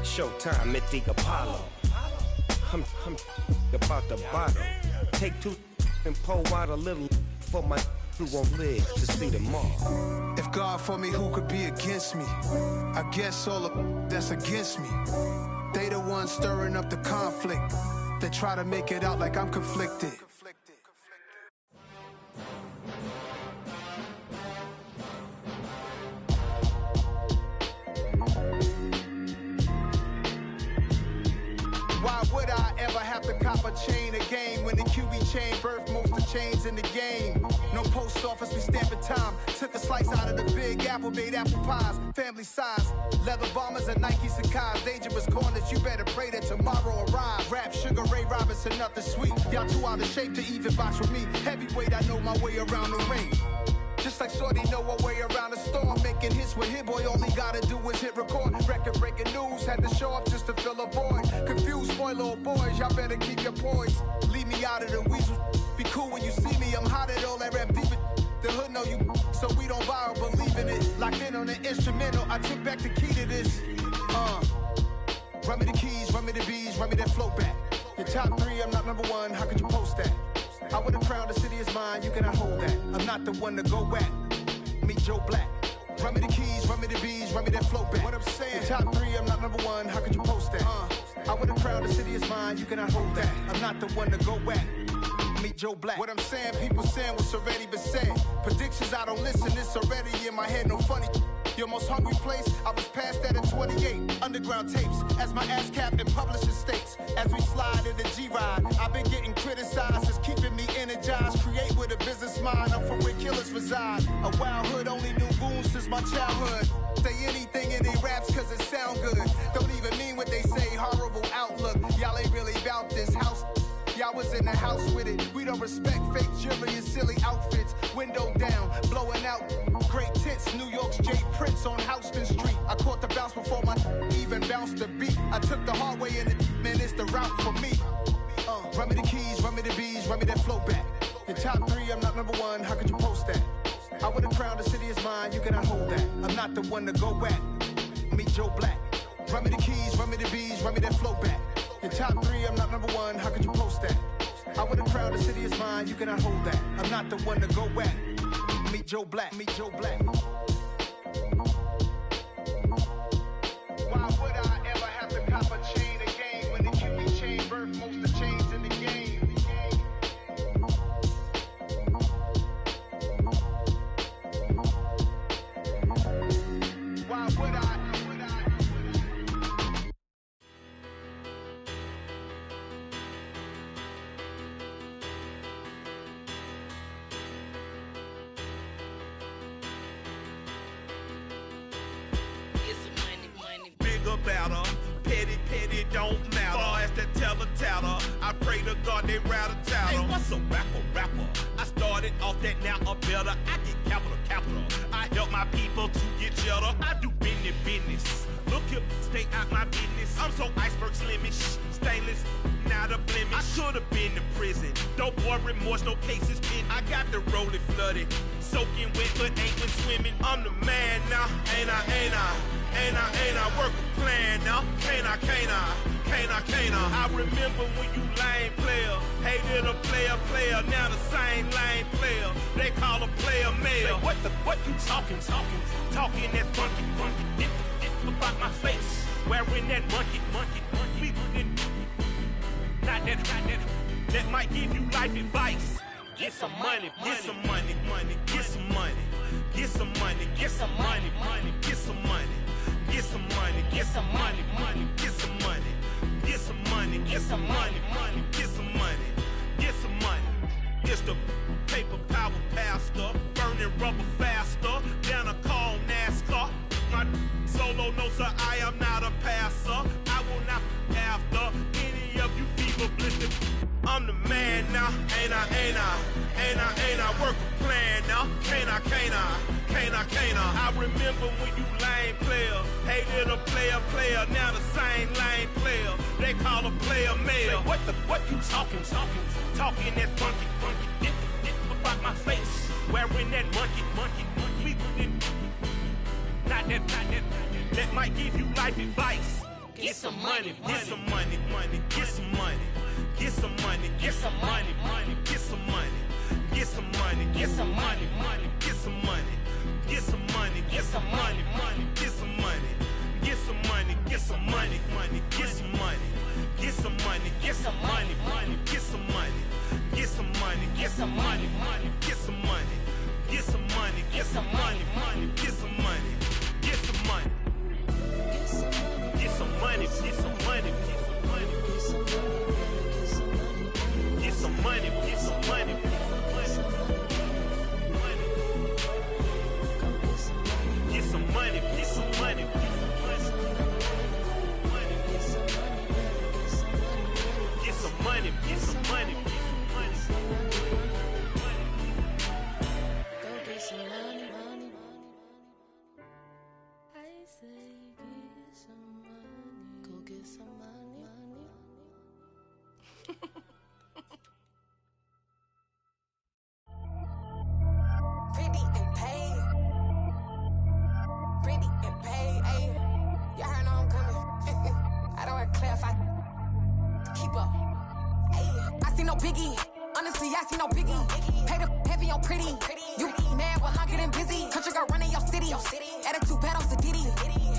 Showtime at the Apollo. I'm about the bottom. Take 2 and pour out a little for my who won't live to see tomorrow. If God for me, who could be against me? I guess all of that's against me. They the ones stirring up the conflict. They try to make it out like I'm conflicted. Why would I ever have to cop a chain again when the QB chain birthed most of chains in the game? No post office, we stamping time. Took a slice out of the big apple, made apple pies, family size. Leather bombers and Nike Sacai's. Dangerous corners, you better pray that tomorrow arrives. Rap, Sugar Ray Robinson, nothing sweet. Y'all too out of shape to even box with me. Heavyweight, I know my way around the ring. Just like Shorty know her way around the storm. Making hits with Hit Boy, all he gotta do is hit record. Record breaking news, had to show up just to fill a void. Confused boy, little boys, y'all better keep your poise. Leave me out of the weasel. Be cool when you see me, I'm hot at all that rap deep. The hood know you, so we don't borrow, believe in it. Locked in on the instrumental, I took back the key to this. Run me the keys, run me the bees, run me that flow back. Your top 3, I'm not number 1, how could you post that? I would have crowned the city is mine, you cannot hold that. I'm not the one to go at. Meet Joe Black. Run me the keys, run me the bees, run me that flow back. What I'm saying, your top 3, I'm not number 1, how could you post that? I would have crowned the city is mine, you cannot hold that. I'm not the one to go at. Meet Joe Black. What I'm saying, people saying what's already been said. Predictions, I don't listen, it's already in my head, no funny. Your most hungry place, I was past that at 28. Underground tapes, as my ass captain publishing states. As we slide in the G-Ride, I've been getting criticized, it's keeping me energized. Create with a business mind, I'm from where killers reside. A wild hood, only knew goons since my childhood. Say anything in they raps cause it sound good. Don't even mean what they say, horrible outlook. Y'all ain't really about this house. Y'all was in the house with it. We don't respect fake jewelry and silly outfits. Window down, blowing out great tits. New York's J. Prince on Houston Street. I caught the bounce before my even bounced the beat. I took the hard way in it, man, it's the route for me. Run me the keys, run me the bees, run me that flow back. Your top 3, I'm not number 1, how could you post that? I would have crowned the city is mine, you cannot hold that. I'm not the one to go at. Meet Joe Black. Run me the keys, run me the bees, run me that flow back. Your top 3, I'm not number 1, how could you post that? I would have crowned the city is mine, you cannot hold that. I'm not the one to go at. Meet Joe Black, meet Joe Black. Why would I ever have to cop a chain again when the QB chain birthed most of the chains in the game? Why would I? Better, petty don't matter. Far as the teller, I pray to God they rattle tattle. Hey, what's a rapper? I started off that, now I'm better. I get capital. I help my people to get cheddar. I do business. Look here, stay out my business. I'm so iceberg slimish, stainless, not a blemish. I should've been to prison. Don't boy remorse, no cases pinned. I got the rolling flooded, soaking wet, but ain't been swimming. I'm the man now, ain't I work a plan now. Can't I? I remember when you lame player, hated a player, now the same lame player. They call a player male. Say, what you talking? Talking that funky. About my face, wearing that monkey. We not that might give you life advice. get some money, get some money, money, get some money, get some money, get some money, money, get some money, get some money, get some money, money, get some money, get some money, get some money, money, get some money, get some money. It's the paper power pastor, burning rubber faster, down a call NASCAR. My solo knows that I am not a passer. I will not after any of you fever blistered. I'm the man now, ain't I work a plan now, can't I? I remember when you lame player, hated a player, now the same lame player, they call a player male. What you talking that funky, get about my face, wearing that monkey, we didn't, not that, that might give you life advice. Get some money, get some money, money, get some money. Get some money, get some money, money, get some money, get some money, get some money, money, get some money, get some money, get some money, money, get some money, get some money, get some money, money, get some money, get some money, get some money, money, get some money, get some money, get some money, money, get some money, get some money, get some money, money, get some money, get some money, get some money, get some money, get some money, get some money, get some money, get some money, get some money, get some money. Go get some money, money. I say get some money. Go get some money, money. Pretty and paid. Pretty and paid, ayy. Y'all heard I'm coming. I don't wear clear if I keep up. Ayy, I see no biggie. Honestly, I see no biggie. Pay the heavy on pretty. You mad while I'm getting busy. Country girl running your city. Attitude bad on the Diddy.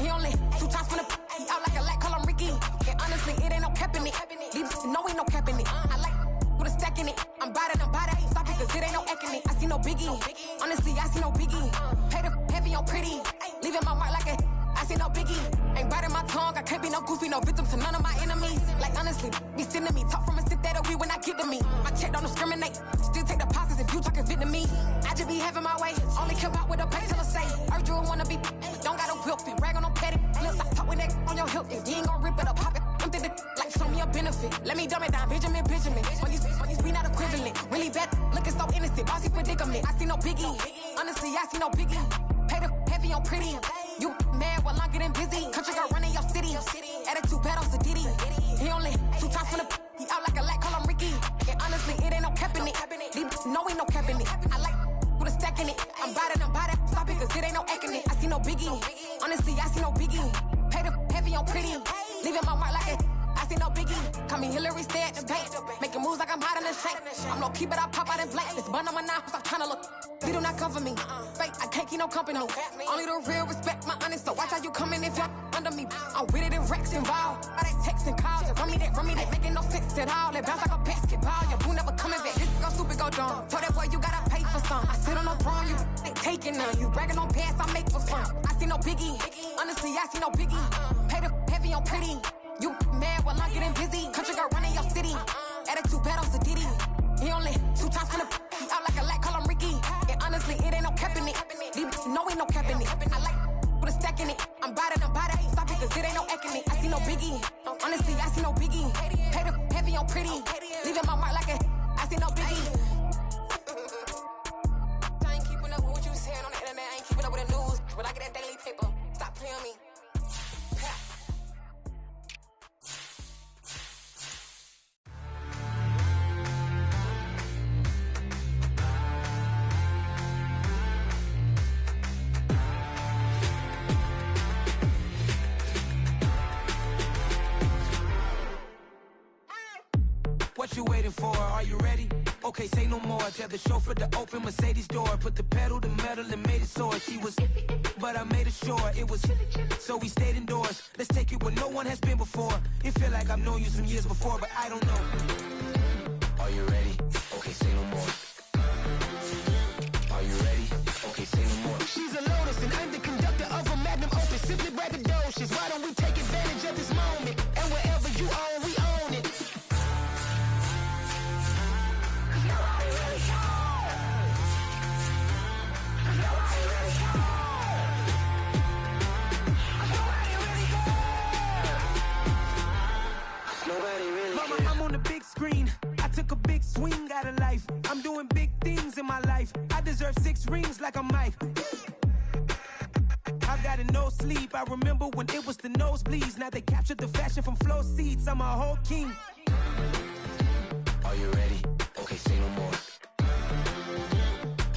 He only 2 times from the he out like a lack, call him Ricky. And honestly, it ain't no cap in it. These know ain't no cap in it. I like with a stack in it. I'm about it. Stop it, cause it ain't no eck in it. I see no biggie. Honestly, I see no biggie. Pay the heavy on pretty. Leaving my mark like a I see no biggie. Ain't biting my tongue. I can't be no goofy, no victim to none of my enemies. Like honestly, be sending me talk from a stick that we when I get to me. My check don't discriminate. Still take deposits if you talking Vietnamese. I just be having my way. Only care about what the pay teller say. Urge you wanna be. Don't got a whip and brag on no petty. Let's stop talking that on your hip. If you ain't gon' rip it up, pop it. I'm thinking like show me a benefit. Let me dumb it down, Benjamin. When we not equivalent. Really bad, looking so innocent. Bossy predicament. I see no biggie. Honestly, I see no biggie. Pay the heavy on pretty. You mad while I'm getting busy. Country girl running your city. Attitude bad on the Diddy. He only 2 times from the he out like a lack, call him Ricky. And honestly, it ain't no cap in it. These know ain't no cap in it. I like with a stack in it. I'm about it. Stop it, cause it ain't no eck in it. I see no biggie. Honestly, I see no biggie. Pay the heavy on pretty. Leaving my mark like a I see no biggie. Call me Hillary, stay at the bank. Making moves like I'm hot in the shank. I'm low key, but I pop out in blank. This bun on my knife, stop trying to look. They do not come for me. Fake, I can't keep no company. Only the real respect my honest. So watch how you coming if you're under me. I'm with it in Rex involved. I they text and call. Just run me that. Making no sense at all. They bounce like a basketball. Your boo never coming back. This go stupid, go dumb. Told that boy you gotta pay for some. I sit on no throne, you ain't taking none. You bragging on pants, I make for fun. I see no biggie. Honestly, I see no biggie. Pay the heavy on pretty. You mad while I'm getting busy. Country girl running your city. Attitude bad on the Diddy. He only 2 times from the he out like a lack, call him Ricky. And honestly, it ain't no cap in it. These know ain't no cap in it. I like with a stack in it. I'm about it. Stop it, cause it ain't no eck in it. I see no biggie. Honestly, I see no biggie. Pay the heavy on pretty. Leaving my mark like a I see no biggie. I ain't keeping up with what you saying on the internet. I ain't keeping up with the news. But I get that daily paper. Stop playing me. What you waiting for? Are you ready? Okay, say no more. Tell the chauffeur to open Mercedes door. Put the pedal to metal and made it soar. She was, but I made it sure it was. So we stayed indoors. Let's take it where no one has been before. It feel like I've known you some years before, but I don't know. Are you ready? Okay, say no more. Mama, I'm on the big screen. I took a big swing out of life. I'm doing big things in my life. I deserve 6 rings like a Mike. I've got no sleep. I remember when it was the nosebleeds. Now they captured the fashion from flow seats. I'm a whole king. Are you ready? Okay, say no more.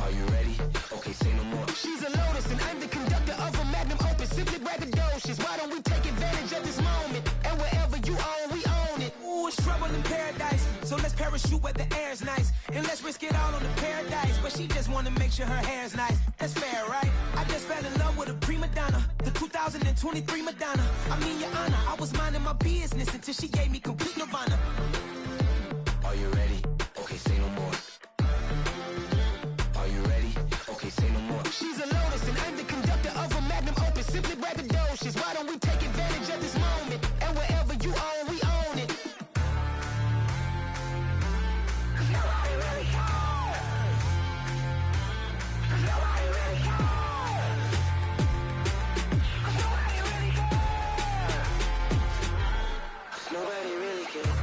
Are you ready? Okay, say no more. She's a lotus and I'm the conductor of a magnum opus. Simply braggadocious. Why don't we take advantage of this moment? And wherever you own, we own it. Ooh, it's trouble in paradise. So let's parachute where the air's nice. And let's risk it all on the paradise. But she just wanna make sure her hair's nice. That's fair, right? I just fell in love with a prima donna. The 2023 Madonna. I mean, your honor, I was minding my business until she gave me complete nirvana. Are you ready? Okay, say no more. Are you ready? Okay, say no more. She's a lotus and I'm the conductor of a magnum opus. Simply braggadocious. Why don't we take advantage of this moment? And wherever you own, we own it. Nobody really cares. Nobody really cares. Nobody really cares. Nobody really cares.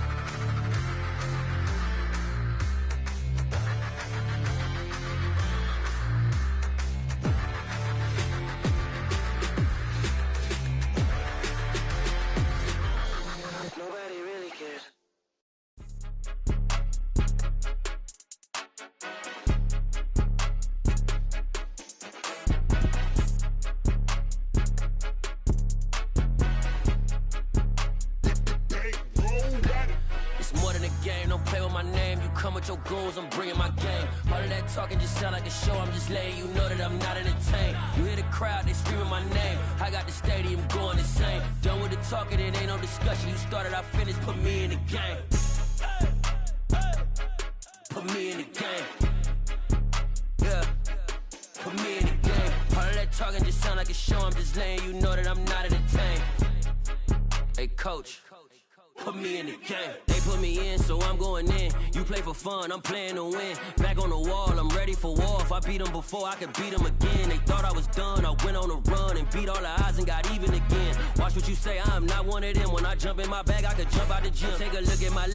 Nobody really cares. It's more than a game, don't play with my name. You come with your goons, I'm bringing my game. All of that talking just sound like a show, I'm just letting you know that I'm not entertained. You hear the crowd, they screaming my name. I got the stadium going insane. Done with the talking, it ain't no discussion. You started, I finished, put me in the game. Put me in the game. Yeah, put me in the game. All of that talking just sound like a show, I'm just letting you know that I'm not entertained. Hey coach, put me in the game. They put me in, so I'm going in. You play for fun, I'm playing to win. Back on the wall, I'm ready for war. If I beat them before, I could beat them again. They thought I was done, I went on a run and beat all the odds and got even again. Watch what you say, I'm not one of them. When I jump in my bag, I could jump out the gym. Take a look at my